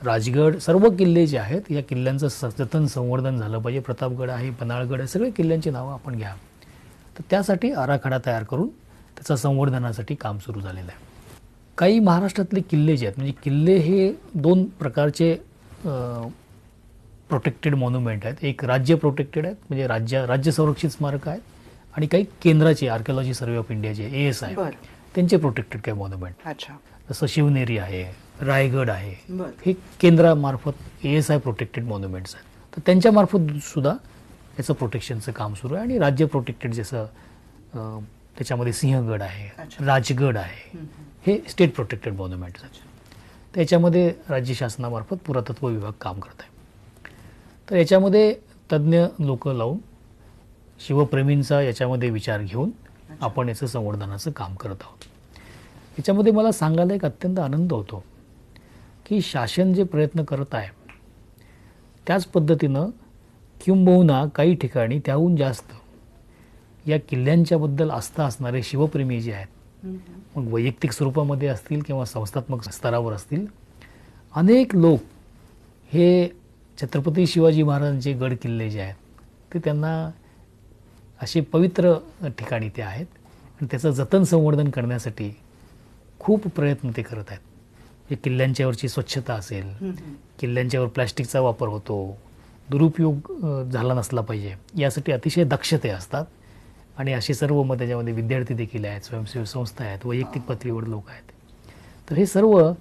Speaker 3: राजगड सर्व किल्ले जे आहेत, या किल्ल्यांचं जतन संवर्धन झालं पाहिजे. प्रतापगड आहे, पन्हाळगड आहे, सगळे किल्ल्यांची नावं आपण घ्या. तर त्यासाठी आराखडा तयार करून त्याचा संवर्धनासाठी काम सुरू झालेलं आहे. काही महाराष्ट्रातले किल्ले जे आहेत, म्हणजे किल्ले हे दोन प्रकारचे प्रोटेक्टेड मॉन्युमेंट आहेत. एक राज्य प्रोटेक्टेड आहेत, म्हणजे राज्य संरक्षित स्मारक आहेत, आणि काही केंद्राचे आर्किओलॉजी सर्व्हे ऑफ इंडियाचे ASI त्यांचे प्रोटेक्टेड काही मॉन्युमेंट. जसं शिवनेरी आहे, रायगड आहे, हे केंद्रामार्फत ASI प्रोटेक्टेड मॉन्युमेंट्स आहेत. तर त्यांच्यामार्फत सुद्धा याचं प्रोटेक्शनचं काम सुरू आहे. आणि राज्य प्रोटेक्टेड जसं त्याच्यामध्ये सिंहगड आहे, राजगड आहे, हे स्टेट प्रोटेक्टेड मॉन्युमेंट्स आहेत. त्याच्यामध्ये राज्य शासनामार्फत पुरातत्व विभाग काम करत आहे. तर याच्यामध्ये तज्ज्ञ लोक लावून शिवप्रेमींचा याच्यामध्ये विचार घेऊन आपण याचं संवर्धनाचं काम करत आहोत. याच्यामध्ये मला सांगायला एक अत्यंत आनंद होतो की शासन जे प्रयत्न करत आहे, त्याच पद्धतीनं किंबहुना काही ठिकाणी त्याहून जास्त या किल्ल्यांच्याबद्दल आस्था असणारे शिवप्रेमी जे आहेत, मग वैयक्तिक स्वरूपामध्ये असतील किंवा संस्थात्मक स्तरावर असतील, अनेक लोक हे छत्रपती शिवाजी महाराजांचे गड किल्ले जे आहेत ते त्यांना असे पवित्र ठिकाणी ते आहेत आणि त्याचं जतन संवर्धन करण्यासाठी खूप प्रयत्न ते करत आहेत. हे किल्ल्यांच्यावरची स्वच्छता असेल, किल्ल्यांच्यावर प्लॅस्टिकचा वापर होतो, दुरुपयोग झाला नसला पाहिजे, यासाठी अतिशय दक्षते असतात. आणि असे सर्व मग त्याच्यामध्ये विद्यार्थी देखील आहेत, स्वयंसेवी संस्था आहेत, वैयक्तिक पातळीवर लोक आहेत. तर हे सर्व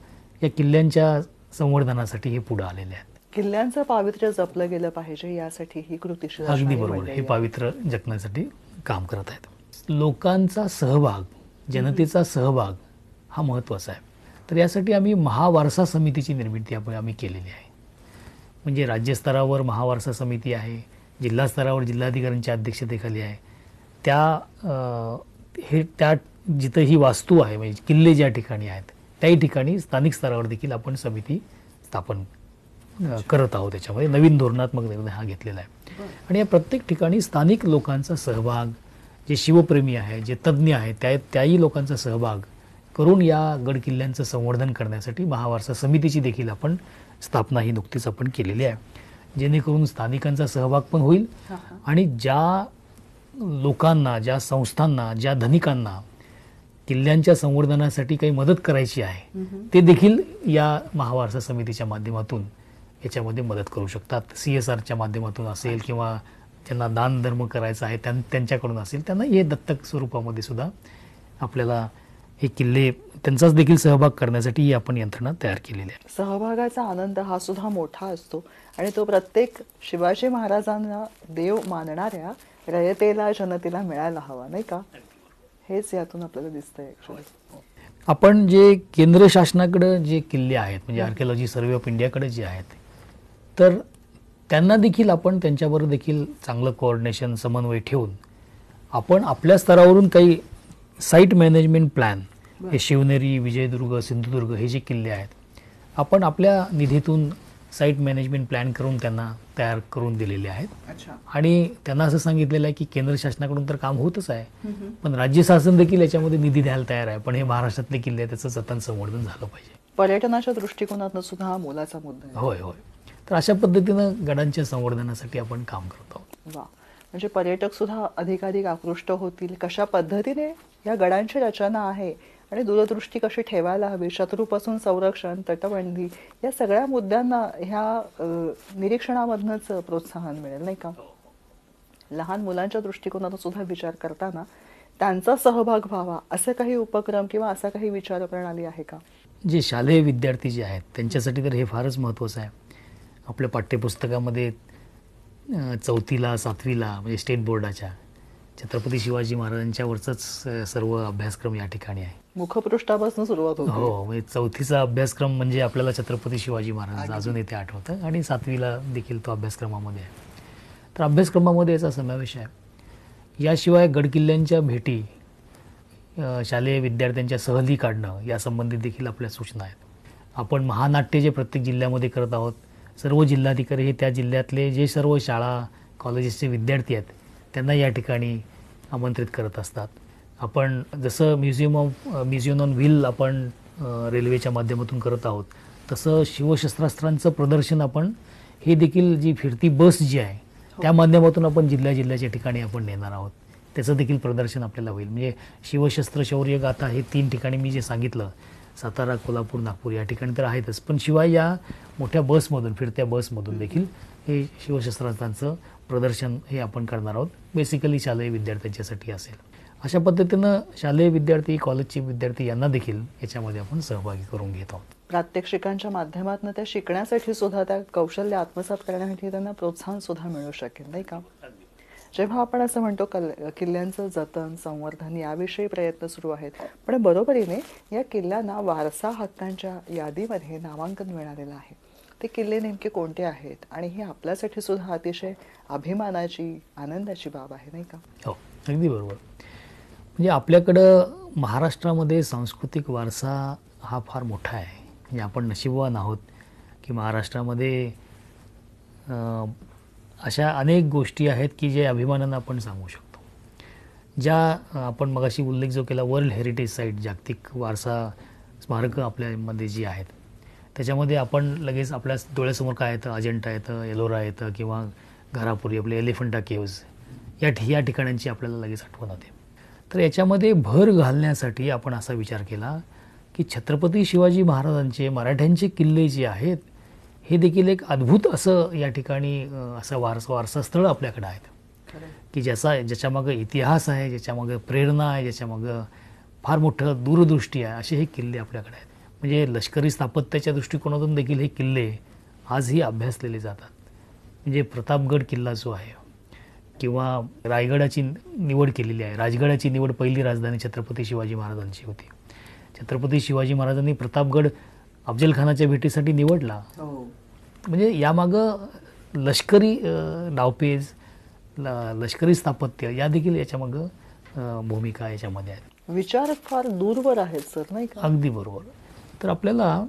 Speaker 3: या किल्ल्यांच्या संवर्धनासाठी हे पुढे आलेले आहेत.
Speaker 2: किल्ल्यांचं पावित्र्य जपलं गेलं पाहिजे यासाठी ही कृती.
Speaker 3: अगदी बरोबर. हे पावित्र्य जपण्यासाठी काम करत आहेत. लोकांचा सहभाग, जनतेचा सहभाग हा महत्त्वाचा आहे. तर यासाठी आम्ही महावारसा समितीची निर्मिती आम्ही केलेली आहे. म्हणजे राज्यस्तरावर महावारसा समिती आहे, जिल्हा स्तरावर जिल्हाधिकाऱ्यांच्या अध्यक्षतेखाली आहे. त्या जिथं ही वास्तू आहे, म्हणजे किल्ले ज्या ठिकाणी आहेत त्याही ठिकाणी स्थानिक स्तरावर देखील आपण समिती स्थापन करत आहोत. त्याच्यामध्ये नवीन धोरणात्मक निर्णय हा घेतलेला आहे. आणि या प्रत्येक ठिकाणी स्थानिक लोकांचा सहभाग, जे शिवप्रेमी आहे, जे तज्ज्ञ आहेत, त्याही लोकांचा सहभाग करून या गड किल्ल्यांचं संवर्धन करण्यासाठी महावारसा समितीची देखील आपण स्थापना ही नुकतीच आपण केलेली आहे. जेणेकरून स्थानिकांचा सहभाग पण होईल आणि ज्या लोकांना, ज्या संस्थांना, ज्या धनिकांना किल्ल्यांच्या संवर्धनासाठी काही मदत करायची आहे ते देखील या महावारसा समितीच्या माध्यमातून याच्यामध्ये मदत करू शकतात. CSRच्या माध्यमातून असेल किंवा ज्यांना दान धर्म करायचा आहे त्यांच्याकडून असेल, त्यांना हे दत्तक स्वरूपामध्ये सुद्धा आपल्याला हे किल्ले त्यांचाच देखील सहभाग करण्यासाठी ही आपण यंत्रणा तयार केलेली आहे.
Speaker 2: सहभागाचा आनंद हा सुद्धा मोठा असतो आणि तो प्रत्येक शिवाजी महाराजांना देव मानणाऱ्या रयतेला जनतेला मिळायला हवा, नाही का? हेच यातून आपल्याला दिसतंय ऍक्च्युली.
Speaker 3: आपण जे केंद्र शासनाकडे जे किल्ले आहेत म्हणजे आर्किओलॉजी सर्व्हे ऑफ इंडियाकडे जे आहेत, तर त्यांना देखील आपण त्यांच्याबरोबर देखील चांगलं कोऑर्डिनेशन समन्वय ठेवून आपण आपल्या स्तरावरून काही साईट मॅनेजमेंट प्लॅन, हे शिवनेरी, विजयदुर्ग, सिंधुदुर्ग हे जे किल्ले आहेत, आपण आपल्या निधीतून साईट मॅनेजमेंट प्लॅन करून त्यांना तयार करून दिलेले आहेत.
Speaker 2: अच्छा.
Speaker 3: आणि त्यांना असं सांगितलेलं आहे की केंद्र शासनाकडून तर काम होतच आहे, पण राज्य शासन देखील याच्यामध्ये निधी द्यायला तयार आहे. पण हे महाराष्ट्रातले किल्ले आहेत, त्याचं जतन संवर्धन झालं पाहिजे.
Speaker 2: पर्यटनाच्या दृष्टिकोनातून सुद्धा हा मोलाचा मुद्दा आहे.
Speaker 3: होय होय. तर अशा पद्धतीनं गडांच्या संवर्धनासाठी आपण काम करत आहोत.
Speaker 2: वा, म्हणजे पर्यटक सुद्धा अधिकाधिक आकृष्ट होतील. कशा पद्धतीने या गडांची रचना आहे आणि दूरदृष्टी कशी ठेवायला हवी, शत्रूपासून संरक्षण, तटबंदी, या सगळ्या मुद्द्यांना ह्या निरीक्षणामधनंच प्रोत्साहन मिळेल, नाही का? लहान मुलांच्या दृष्टिकोनातून सुद्धा विचार करताना त्यांचा सहभाग व्हावा असे काही उपक्रम किंवा असा काही विचार प्रणाली आहे का?
Speaker 3: जे शालेय विद्यार्थी जे आहेत त्यांच्यासाठी तर हे फारच महत्त्वाचं आहे. आपल्या पाठ्यपुस्तकामध्ये 4थीला 7वीला म्हणजे स्टेट बोर्डाच्या छत्रपती शिवाजी महाराजांच्यावरचाच सर्व अभ्यासक्रम या ठिकाणी आहे.
Speaker 2: मुखपृष्ठापासून सुरुवात होते.
Speaker 3: हो, म्हणजे 4थीचा अभ्यासक्रम म्हणजे आपल्याला छत्रपती शिवाजी महाराजांचं अजून इथे आठवतं आणि 7वीला देखील तो अभ्यासक्रमामध्ये आहे. तर अभ्यासक्रमामध्ये याचा समावेश आहे. याशिवाय गडकिल्ल्यांच्या भेटी, शालेय विद्यार्थ्यांच्या सहली काढणं यासंबंधित देखील आपल्या सूचना आहेत. आपण महानाट्य जे प्रत्येक जिल्ह्यामध्ये करत आहोत, सर्व जिल्हाधिकारी हे त्या जिल्ह्यातले जे सर्व शाळा कॉलेजेसचे विद्यार्थी आहेत त्यांना या ठिकाणी आमंत्रित करत असतात. आपण जसं म्युझियम ऑन व्हील आपण रेल्वेच्या माध्यमातून करत आहोत, तसं शिवशस्त्रास्त्रांचं प्रदर्शन आपण हे देखील जी फिरती बस जी आहे त्या माध्यमातून आपण जिल्ह्याच्या ठिकाणी आपण नेणार आहोत. त्याचं देखील प्रदर्शन आपल्याला होईल. म्हणजे शिवशस्त्र शौर्य गाथा हे 3 ठिकाणी मी जे सांगितलं, सातारा, कोल्हापूर, नागपूर या ठिकाणी तर आहेतच, पण शिवाय या मोठ्या बसमधून, फिरत्या बसमधून देखील हे शिवशस्त्रास्त्रांचं प्रदर्शन हे आपण करणार आहोत. बेसिकली शालेय विद्यार्थ्यांच्यासाठी असेल. अशा पद्धतीनं शालेय विद्यार्थी, कॉलेजचे विद्यार्थी यांना देखील याच्यामध्ये आपण सहभागी करून घेत आहोत.
Speaker 2: प्रात्यक्षिकांच्या माध्यमातून त्या शिकण्यासाठी सुद्धा, त्या कौशल्य आत्मसात करण्यासाठी त्यांना प्रोत्साहन सुद्धा मिळू शकेल, नाही का? जेव्हा आपण असं म्हणतो किल्ल्यांचं जतन, संवर्धन याविषयी प्रयत्न सुरू आहेत, पण बरोबरीने या किल्ल्यांना वारसा हक्कांच्या यादीमध्ये नामांकन मिळालेलं आहे. ते किल्ले नेमके कोणते आहेत आणि हे आपल्यासाठी सुद्धा अतिशय अभिमानाची, आनंदाची बाब आहे, नाही का?
Speaker 3: हो, अगदी बरोबर. म्हणजे आपल्याकडं महाराष्ट्रामध्ये सांस्कृतिक वारसा हा फार मोठा आहे. म्हणजे आपण नशीबवान आहोत की महाराष्ट्रामध्ये अशा अनेक गोष्टी आहेत की जे अभिमानानं आपण सांगू शकतो. ज्या आपण मगाशी उल्लेख जो केला, वर्ल्ड हेरिटेज साईट, जागतिक वारसा स्मारकं आपल्यामध्ये जी आहेत, त्याच्यामध्ये आपण लगेच आपल्या डोळ्यासमोर काय येतं, अजंठा येतं, एलोरा येतं किंवा घारापुरी, आपले एलिफंटा केव्ज या ठिकाणांची आपल्याला लगेच आठवण होते. तर याच्यामध्ये भर घालण्यासाठी आपण असा विचार केला की छत्रपती शिवाजी महाराजांचे, मराठ्यांचे किल्ले जे आहेत हे देखील एक अद्भुत असं या ठिकाणी असं वारसास्थळ आपल्याकडे आहेत की ज्याच्यामागं इतिहास आहे, ज्याच्यामागं प्रेरणा आहे, ज्याच्यामागं फार मोठं दूरदृष्टी आहे, असे हे किल्ले आपल्याकडे आहेत. म्हणजे लष्करी स्थापत्याच्या दृष्टिकोनातून देखील हे किल्ले आजही अभ्यासलेले जातात. म्हणजे प्रतापगड किल्ला जो आहे किंवा रायगडाची निवड केलेली आहे. राजगडाची निवड पहिली राजधानी छत्रपती शिवाजी महाराजांची होती. छत्रपती शिवाजी महाराजांनी प्रतापगड अफजलखानाच्या भेटीसाठी निवडला. म्हणजे यामागं लष्करी डावपेच, लष्करी स्थापत्य या देखील याच्यामागं भूमिका याच्यामध्ये आहेत.
Speaker 2: विचार फार दूरवर आहेत सर, नाही का?
Speaker 3: अगदी बरोबर. तर आपल्याला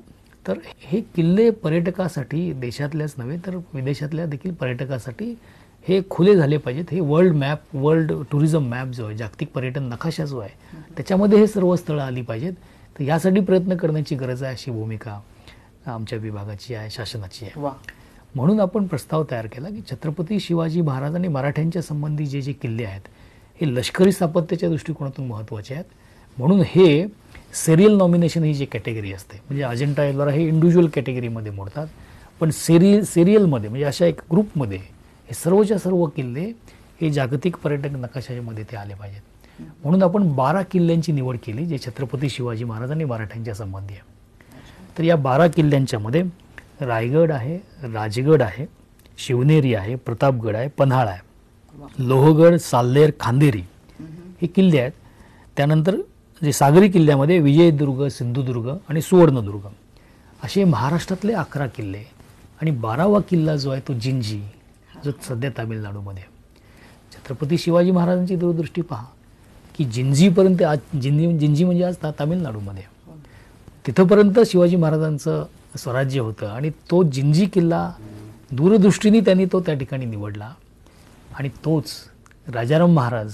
Speaker 3: तर हे किल्ले पर्यटकासाठी, देशातल्याच नव्हे तर विदेशातल्या देखील पर्यटकासाठी हे खुले झाले पाहिजेत. हे वर्ल्ड टुरिझम मॅप जो आहे, जागतिक पर्यटन नकाशा जो आहे, त्याच्यामध्ये हे सर्व स्थळं आली पाहिजेत. तर यासाठी प्रयत्न करण्याची गरज आहे, अशी भूमिका आमच्या विभागाची आहे, शासनाची आहे. म्हणून आपण प्रस्ताव तयार केला की छत्रपती शिवाजी महाराज आणि मराठ्यांच्या संबंधी जे किल्ले आहेत हे लष्करी स्थापत्याच्या दृष्टिकोनातून महत्त्वाचे आहेत. म्हणून हे सिरियल नॉमिनेशन ही जी कॅटेगरी असते, म्हणजे अजंठा एलोरा हे इंडिव्हिज्युअल कॅटेगरीमध्ये मोडतात, पण सिरियलमध्ये म्हणजे अशा एक ग्रुपमध्ये हे सर्वच्या सर्व किल्ले हे जागतिक पर्यटक नकाशामध्ये ते आले पाहिजेत. म्हणून आपण 12 किल्ल्यांची निवड केली जे छत्रपती शिवाजी महाराज आणि मराठ्यांच्या संबंधी आहे. तर या 12 किल्ल्यांच्यामध्ये रायगड आहे, राजगड आहे, शिवनेरी आहे, प्रतापगड आहे, पन्हाळा आहे. लोहगड, साल्हेर, खांदेरी हे किल्ले आहेत. त्यानंतर जे सागरी किल्ल्यामध्ये विजयदुर्ग, सिंधुदुर्ग आणि सुवर्णदुर्ग असे महाराष्ट्रातले 11 किल्ले. आणि 12वा किल्ला जो आहे तो जिंजी, जो सध्या तामिळनाडूमध्ये आहे. छत्रपती शिवाजी महाराजांची दूरदृष्टी पहा की जिंजीपर्यंत, आज जिंजी म्हणजे आज तामिळनाडूमध्ये आहे. तिथंपर्यंत शिवाजी महाराजांचं स्वराज्य होतं आणि तो जिंजी किल्ला दूरदृष्टीने त्यांनी तो त्या ठिकाणी निवडला. आणि तोच राजाराम महाराज,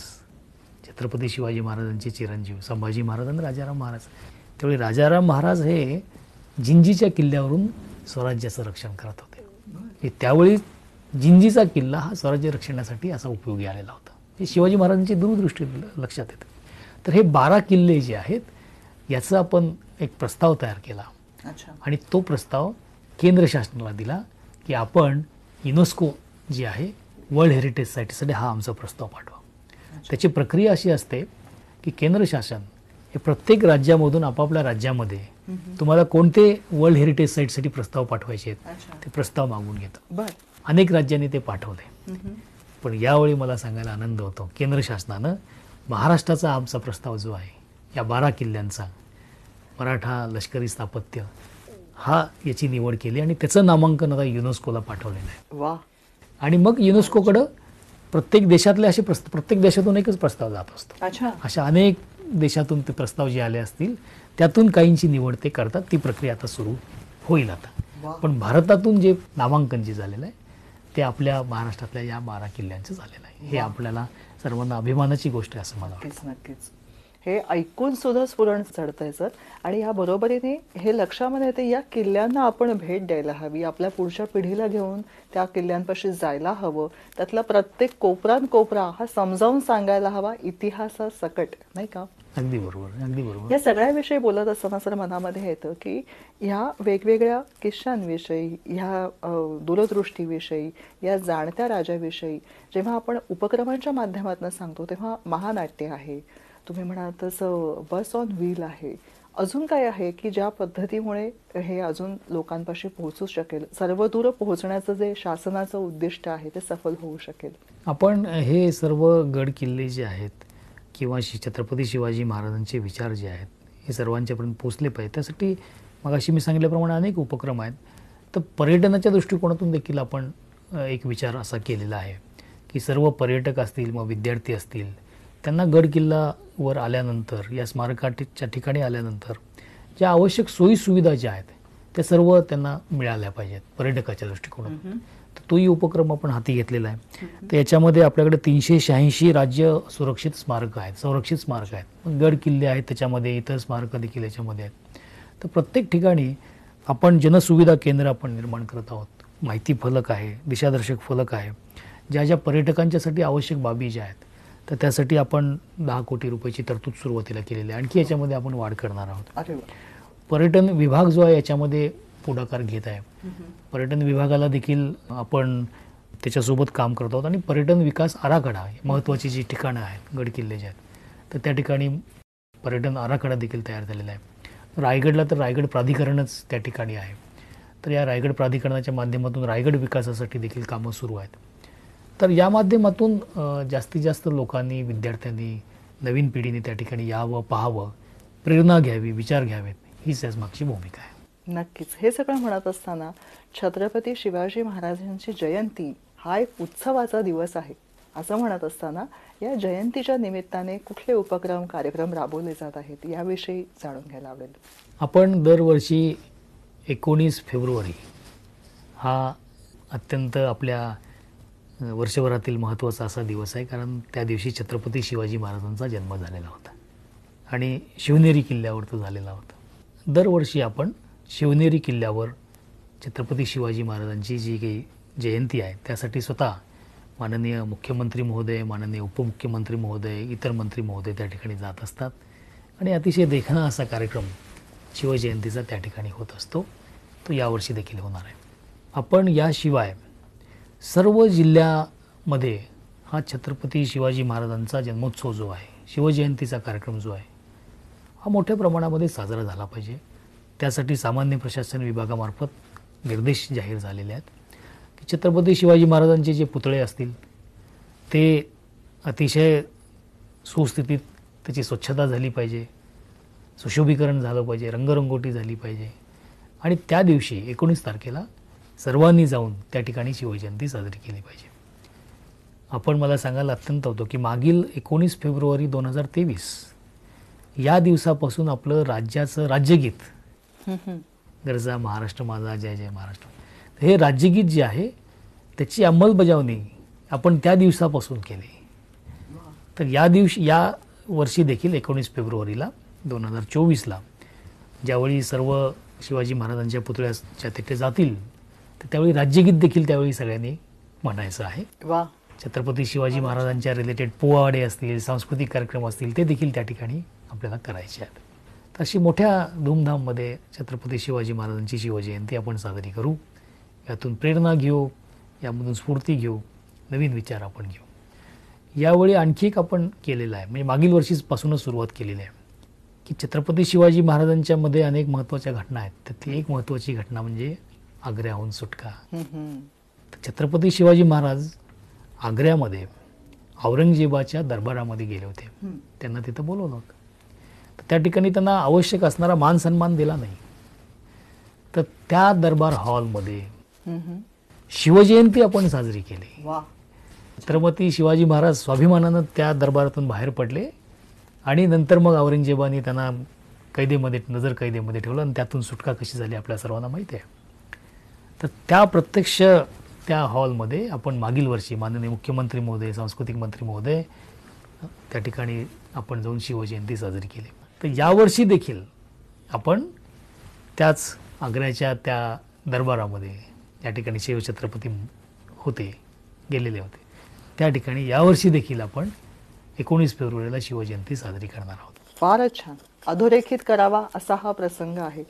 Speaker 3: छत्रपती शिवाजी महाराजांचे चिरंजीव संभाजी महाराज आणि राजाराम महाराज, त्यावेळी राजाराम महाराज हे जिंजीच्या किल्ल्यावरून स्वराज्याचं रक्षण करत होते. त्यावेळी जिंजीचा किल्ला हा स्वराज्य रक्षणासाठी असा उपयोगी आलेला होता. हे शिवाजी महाराजांची दूरदृष्टी लक्षात येते. तर हे 12 किल्ले जे आहेत याचा आपण एक प्रस्ताव तयार केला. आणि तो प्रस्ताव केंद्र शासनाला दिला की आपण युनेस्को जी आहे वर्ल्ड हेरिटेज साईटसाठी हा आमचा प्रस्ताव पाठवा. त्याची प्रक्रिया अशी असते की केंद्र शासन हे प्रत्येक राज्यामधून आपापल्या राज्यामध्ये तुम्हाला कोणते वर्ल्ड हेरिटेज साईटसाठी प्रस्ताव पाठवायचे आहेत ते प्रस्ताव मागून घेतं. अनेक राज्यांनी ते पाठवले. पण यावेळी मला सांगायला आनंद होतो, केंद्र शासनानं महाराष्ट्राचा आमचा प्रस्ताव जो आहे या 12 किल्ल्यांचा मराठा लष्करी स्थापत्य हा याची निवड केली आणि त्याचं नामांकन आता युनेस्कोला पाठवलेलं आहे.
Speaker 2: वा.
Speaker 3: आणि मग युनेस्कोकडं प्रत्येक देशातले असे प्रत्येक देशातून एकच प्रस्ताव जात असतो. अशा अनेक देशातून ते प्रस्ताव जे आले असतील त्यातून काहींची निवड ते करतात. ती प्रक्रिया आता सुरू होईल आता. पण भारतातून जे नामांकन जे झालेलं आहे ते आपल्या महाराष्ट्रातल्या या 12 किल्ल्यांचं झालेलं आहे. हे आपल्याला सर्वांना अभिमानाची गोष्ट आहे असं मला वाटतं.
Speaker 2: नक्कीच. हे ऐकून सुद्धा स्फुरण चढतंय सर. आणि या बरोबरीने हे लक्षामध्ये येते या किल्ल्यांना आपण भेट द्यायला हवी, आपल्या पुढच्या पिढीला घेऊन त्या किल्ल्यांपाशी जायला हवं, त्यातला प्रत्येक कोपरा हा समजावून सांगायला हवा इतिहासासकट, नाही का?
Speaker 3: अगदी बरोबर, अगदी बरोबर.
Speaker 2: या सगळ्याविषयी बोलत असताना सर मनामध्ये येतं की ह्या वेगवेगळ्या किस्सांविषयी, ह्या दूरदृष्टीविषयी, या जाणत्या राजाविषयी जेव्हा आपण उपक्रमांच्या माध्यमातून सांगतो तेव्हा महानाट्य आहे, तुम्ही म्हणाल तसं बस ऑन व्हील आहे, अजून काय आहे की ज्या पद्धतीमुळे हे अजून लोकांपाशी पोहोचू शकेल, सर्वदूर पोहोचण्याचं जे शासनाचं उद्दिष्ट आहे ते सफल होऊ शकेल?
Speaker 3: आपण हे सर्व गड किल्ले जे आहेत किंवा छत्रपती शिवाजी महाराजांचे विचार जे आहेत हे सर्वांच्यापर्यंत पोहोचले पाहिजे. त्यासाठी मगाशी मी सांगितल्याप्रमाणे अनेक उपक्रम आहेत. तर पर्यटनाच्या दृष्टिकोनातून देखील आपण एक विचार असा केलेला आहे की सर्व पर्यटक असतील, मग विद्यार्थी असतील, त्यांना गड किल्ल्यावर आल्यानंतर, या स्मारकाच्या ठिकाणी आल्यानंतर ज्या आवश्यक सोयीसुविधा ज्या आहेत त्या सर्व त्यांना मिळाल्या पाहिजेत पर्यटकाच्या दृष्टिकोनातून. तर तोही उपक्रम आपण हाती घेतलेला आहे. तर याच्यामध्ये आपल्याकडे 386 राज्य सुरक्षित स्मारक आहेत, संरक्षित स्मारक आहेत, गड किल्ले आहेत, त्याच्यामध्ये इतर स्मारकं देखील याच्यामध्ये आहेत. तर प्रत्येक ठिकाणी आपण जनसुविधा केंद्र आपण निर्माण करत आहोत. माहिती फलक आहे, दिशादर्शक फलक आहे, ज्या ज्या पर्यटकांच्यासाठी आवश्यक बाबी ज्या आहेत तर त्यासाठी आपण 10 कोटी रुपयाची तरतूद सुरुवातीला केलेली आहे. आणखी याच्यामध्ये आपण वाढ करणार आहोत. पर्यटन विभाग जो आहे याच्यामध्ये पुढाकार घेत आहे. पर्यटन विभागाला देखील आपण त्याच्यासोबत काम करत आहोत आणि पर्यटन विकास आराखडा, महत्त्वाची जी ठिकाणं आहेत गड किल्ले जे आहेत तर त्या ठिकाणी पर्यटन आराखडा देखील तयार झालेला आहे. रायगडला तर रायगड प्राधिकरणच त्या ठिकाणी आहे. तर या रायगड प्राधिकरणाच्या माध्यमातून रायगड विकासासाठी देखील कामं सुरू आहेत. तर या माध्यमातून जास्तीत जास्त लोकांनी, विद्यार्थ्यांनी, नवीन पिढीने त्या ठिकाणी यावं, पाहावं, प्रेरणा घ्यावी, विचार घ्यावेत, हीच याच मागची भूमिका आहे.
Speaker 2: नक्कीच. हे सगळं म्हणत असताना छत्रपती शिवाजी महाराजांची जयंती हा एक उत्सवाचा दिवस आहे असं म्हणत असताना या जयंतीच्या निमित्ताने कुठले उपक्रम, कार्यक्रम राबवले जात आहेत याविषयी जाणून घ्यायला आवडेल.
Speaker 3: आपण दरवर्षी 19 फेब्रुवारी हा अत्यंत आपल्या वर्षभरातील महत्त्वाचा असा दिवस आहे, कारण त्या दिवशी छत्रपती शिवाजी महाराजांचा जन्म झालेला होता आणि शिवनेरी किल्ल्यावर तो झालेला होता. दरवर्षी आपण शिवनेरी किल्ल्यावर छत्रपती शिवाजी महाराजांची जी काही जयंती आहे त्यासाठी स्वतः माननीय मुख्यमंत्री महोदय, माननीय उपमुख्यमंत्री महोदय, इतर मंत्री महोदय त्या ठिकाणी जात असतात आणि अतिशय देखणा असा कार्यक्रम शिवजयंतीचा त्या ठिकाणी होत असतो. तो यावर्षी देखील होणार आहे. आपण याशिवाय सर्व जिल्ह्यामध्ये हा छत्रपती शिवाजी महाराजांचा जन्मोत्सव जो आहे, शिवजयंतीचा कार्यक्रम जो आहे हा मोठ्या प्रमाणामध्ये साजरा झाला पाहिजे. त्यासाठी सामान्य प्रशासन विभागामार्फत निर्देश जाहीर झालेले आहेत की छत्रपती शिवाजी महाराजांचे जे पुतळे असतील ते अतिशय सुस्थितीत त्याची स्वच्छता झाली पाहिजे, सुशोभीकरण झालं पाहिजे, रंगरंगोटी झाली पाहिजे. आणि त्या दिवशी 19 तारखेला सर्वांनी जाऊन त्या ठिकाणी शिवजयंती साजरी केली पाहिजे. आपण मला सांगायला अत्यंत होतं की मागील 19 फेब्रुवारी 2023 या दिवसापासून आपलं राज्याचं राज्यगीत गरजा महाराष्ट्र माझा जय जय महाराष्ट्र, हे राज्यगीत जे आहे त्याची अंमलबजावणी आपण त्या दिवसापासून केली. तर या वर्षी देखील 19 फेब्रुवारीला 2024ला ज्यावेळी सर्व शिवाजी महाराजांच्या पुतळ्याच्या तिथे जातील तर त्यावेळी राज्यगीत देखील त्यावेळी सगळ्यांनी म्हणायचं आहे.
Speaker 2: वा.
Speaker 3: छत्रपती शिवाजी महाराजांच्या रिलेटेड पोवाडे असतील, सांस्कृतिक कार्यक्रम असतील, ते देखील त्या ठिकाणी आपल्याला करायचे आहेत. तर अशी मोठ्या धूमधाममध्ये छत्रपती शिवाजी महाराजांची शिवजयंती आपण साजरी करू. यातून प्रेरणा घेऊ, यामधून स्फूर्ती घेऊ, नवीन विचार आपण घेऊ. यावेळी आणखी एक आपण केलेलं आहे, म्हणजे मागील वर्षीपासूनच सुरुवात केलेली आहे की छत्रपती शिवाजी महाराजांच्या मध्ये अनेक महत्त्वाच्या घटना आहेत. त्यातली एक महत्त्वाची घटना म्हणजे आग्र्याहून सुटका. तर छत्रपती शिवाजी महाराज आग्र्यामध्ये औरंगजेबाच्या दरबारामध्ये गेले होते. त्यांना तिथं बोलवलं होतं. तर त्या ठिकाणी त्यांना आवश्यक असणारा मान सन्मान दिला नाही. तर त्या दरबार हॉलमध्ये शिवजयंती आपण साजरी केली. छत्रपती शिवाजी महाराज स्वाभिमानानं त्या दरबारातून बाहेर पडले आणि नंतर मग औरंगजेबाने त्यांना नजर कैदेमध्ये ठेवलं आणि त्यातून सुटका कशी झाली आपल्या सर्वांना माहिती आहे. तर त्या प्रत्यक्ष त्या हॉलमध्ये आपण मागील वर्षी माननीय मुख्यमंत्री महोदय, सांस्कृतिक मंत्री महोदय त्या ठिकाणी आपण जाऊन शिवजयंती साजरी केली. तर यावर्षी देखील आपण त्याच आग्र्याच्या त्या दरबारामध्ये या ठिकाणी शिवछत्रपती गेलेले होते त्या ठिकाणी यावर्षी देखील आपण 19 फेब्रुवारीला शिवजयंती साजरी करणार आहोत.
Speaker 2: फारच छान. अधोरेखित करावा असा हा प्रसंग आहे.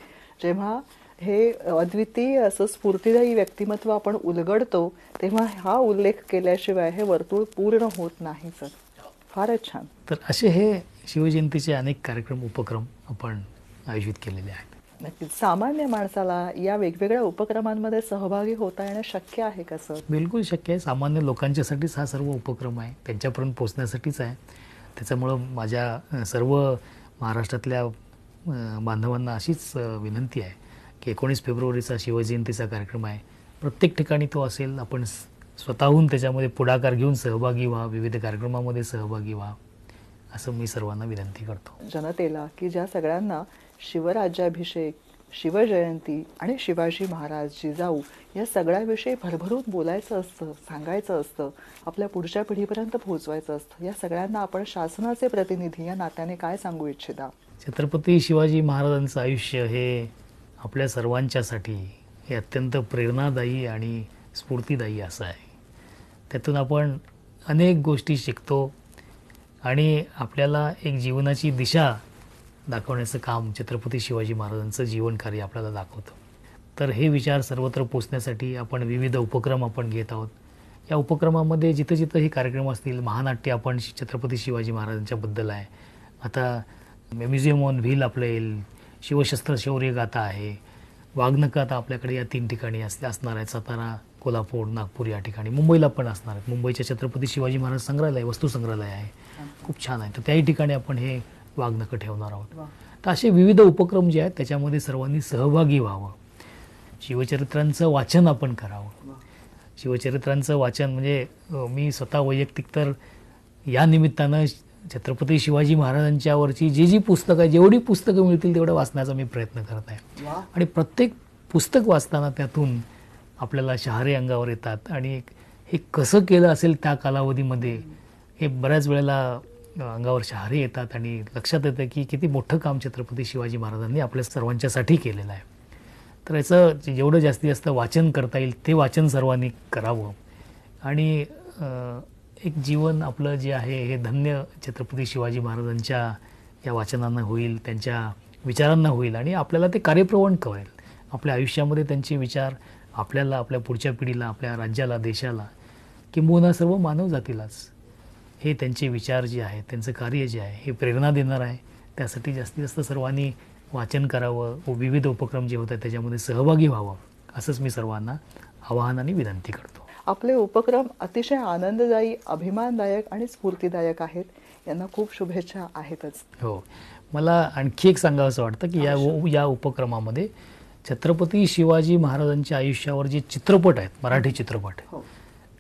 Speaker 2: जेव्हा हे अद्वितीय असं स्फूर्तिदायी व्यक्तिमत्व आपण उलगडतो तेव्हा हा उल्लेख केल्याशिवाय हे वर्तुळ पूर्ण होत नाही सर. फारच छान.
Speaker 3: तर असे हे शिवजयंतीचे अनेक कार्यक्रम उपक्रम आपण आयोजित केलेले आहेत.
Speaker 2: नक्कीच. सामान्य माणसाला या वेगवेगळ्या उपक्रमांमध्ये सहभागी होता येणं शक्य आहे का सर?
Speaker 3: बिलकुल शक्य आहे. सामान्य लोकांच्यासाठीच हा सर्व उपक्रम आहे, त्यांच्यापर्यंत पोहोचण्यासाठीच आहे. त्याच्यामुळं माझ्या सर्व महाराष्ट्रातल्या बांधवांना अशीच विनंती आहे की 19 फेब्रुवारीचा शिवजयंतीचा कार्यक्रम आहे, प्रत्येक ठिकाणी तो असेल. आपण स्वतःहून त्याच्यामध्ये पुढाकार घेऊन सहभागी व्हा, विविध कार्यक्रमामध्ये सहभागी व्हा, असं मी सर्वांना विनंती करतो
Speaker 2: जनतेला की ज्या सगळ्यांना शिवराज्याभिषेक, शिवजयंती आणि शिवाजी महाराज, जिजाऊ या सगळ्याविषयी भरभरून बोलायचं असतं, सांगायचं असतं, आपल्या पुढच्या पिढीपर्यंत पोहोचवायचं असतं, या सगळ्यांना आपण शासनाचे प्रतिनिधी या नात्याने काय सांगू इच्छिता?
Speaker 3: छत्रपती शिवाजी महाराजांचं आयुष्य हे आपल्या सर्वांच्यासाठी हे अत्यंत प्रेरणादायी आणि स्फूर्तिदायी असं आहे. त्यातून आपण अनेक गोष्टी शिकतो आणि आपल्याला एक जीवनाची दिशा दाखवण्याचं काम छत्रपती शिवाजी महाराजांचं जीवनकार्य आपल्याला दाखवतं. तर हे विचार सर्वत्र पोचण्यासाठी आपण विविध उपक्रम आपण घेत आहोत. या उपक्रमामध्ये जिथं जिथं हे कार्यक्रम असतील, महानाट्य आपण छत्रपती शिवाजी महाराजांच्याबद्दल आहे, आता म्युझियम ऑन व्हील आपलं येईल, शिवशस्त्र शौर्य गाथा आहे, वाघनखं आता आपल्याकडे या 3 ठिकाणी असणार आहेत, सातारा, कोल्हापूर, नागपूर या ठिकाणी, मुंबईला पण असणार आहेत. मुंबईच्या छत्रपती शिवाजी महाराज संग्रहालय, वस्तू संग्रहालय आहे, खूप छान आहे. तर त्याही ठिकाणी आपण हे वाघनखं ठेवणार आहोत. तर असे विविध उपक्रम जे आहेत त्याच्यामध्ये सर्वांनी सहभागी व्हावं. शिवचरित्रांचं वाचन आपण करावं. शिवचरित्रांचं वाचन म्हणजे मी स्वतः वैयक्तिक तर या निमित्तानं छत्रपती शिवाजी महाराजांच्यावरची जी पुस्तकं आहे, जेवढी पुस्तकं मिळतील तेवढं वाचण्याचा मी प्रयत्न करत आहे. आणि प्रत्येक पुस्तक वाचताना त्यातून आपल्याला शहारे अंगावर येतात आणि हे कसं केलं असेल त्या कालावधीमध्ये हे बऱ्याच वेळेला अंगावर शहारे येतात आणि लक्षात येतं की किती मोठं काम छत्रपती शिवाजी महाराजांनी आपल्या सर्वांच्यासाठी केलेलं आहे. तर याचं जेवढं जास्तीत जास्त वाचन करता येईल ते वाचन सर्वांनी करावं आणि एक जीवन आपलं जे आहे हे धन्य छत्रपती शिवाजी महाराजांच्या या वाचनांना होईल, त्यांच्या विचारांना होईल आणि आपल्याला ते कार्यप्रवण कळेल. आपल्या आयुष्यामध्ये त्यांचे विचार आपल्याला, आपल्या पुढच्या पिढीला, आपल्या राज्याला, देशाला किंबहुना सर्व मानवजातीलाच हे त्यांचे विचार जे आहेत, त्यांचं कार्य जे आहे हे प्रेरणा देणार आहे. त्यासाठी जास्तीत जास्त सर्वांनी वाचन करावं, विविध उपक्रम जे होतात त्याच्यामध्ये सहभागी व्हावं, असंच मी सर्वांना आवाहन आणि विनंती करतो.
Speaker 2: आपले उपक्रम अतिशय आनंददायी, अभिमानदायक आणि स्फूर्तिदायक आहेत. यांना खूप शुभेच्छा आहेतच.
Speaker 3: हो, मला आणखी एक सांगावंसं वाटतं की या उपक्रमामध्ये छत्रपती शिवाजी महाराजांच्या आयुष्यावर जे चित्रपट आहेत, मराठी चित्रपट,
Speaker 2: हो.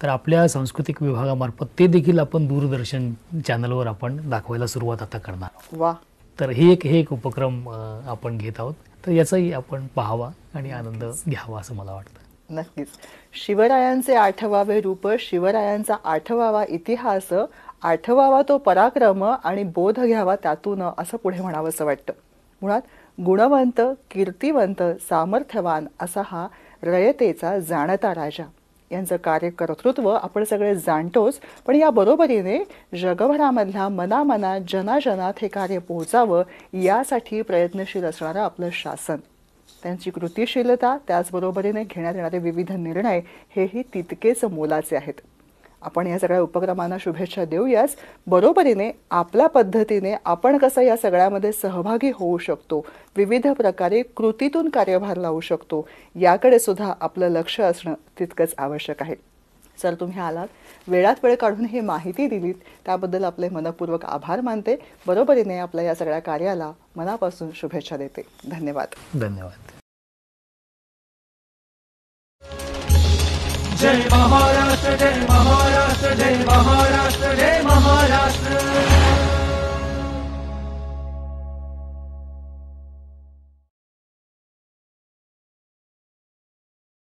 Speaker 3: तर आपल्या सांस्कृतिक विभागामार्फत ते देखील आपण दूरदर्शन चॅनलवर आपण दाखवायला सुरुवात आता करणार.
Speaker 2: वा.
Speaker 3: तर हे एक उपक्रम आपण घेत आहोत. तर याचाही आपण पाहावा आणि आनंद घ्यावा असं मला वाटतं.
Speaker 2: नक्कीच. शिवरायांचे 8वावे रूप, शिवरायांचा 8वावा इतिहास, 8वावा तो पराक्रम आणि बोध घ्यावा त्यातून, असं पुढे म्हणावंसं वाटतं. मुळात गुणवंत, कीर्तिवंत, सामर्थ्यवान असा हा रयतेचा जाणता राजा. यांचं कार्यकर्तृत्व आपण सगळे जाणतोच, पण या बरोबरीने जगभरामधल्या मनामनात, जनाजनात हे कार्य पोहोचावं यासाठी प्रयत्नशील असणारं आपलं शासन, त्यांची कृतिशीलता, त्याचबरोबरीने घेण्यात येणारे विविध निर्णय हेही तितकेच मोलाचे आहेत. आपण या सगळ्या उपक्रमांना शुभेच्छा देऊयाच. बरोबरीने आपल्या पद्धतीने आपण कसं या सगळ्यामध्ये सहभागी होऊ शकतो, विविध प्रकारे कृतीतून कार्यभार लावू शकतो, याकडे सुद्धा आपलं लक्ष असणं तितकंच आवश्यक आहे. सर, तुम्ही आलात, वेळात वेळ काढून ही माहिती दिलीत, त्याबद्दल आपले मनपूर्वक आभार मानते. बरोबरीने आपल्या या सगळ्या कार्याला मनापासून शुभेच्छा देते. धन्यवाद.
Speaker 3: धन्यवाद.
Speaker 1: जय महाराष्ट्र, जय महाराष्ट्र, जय महाराष्ट्र, जय महाराष्ट्र.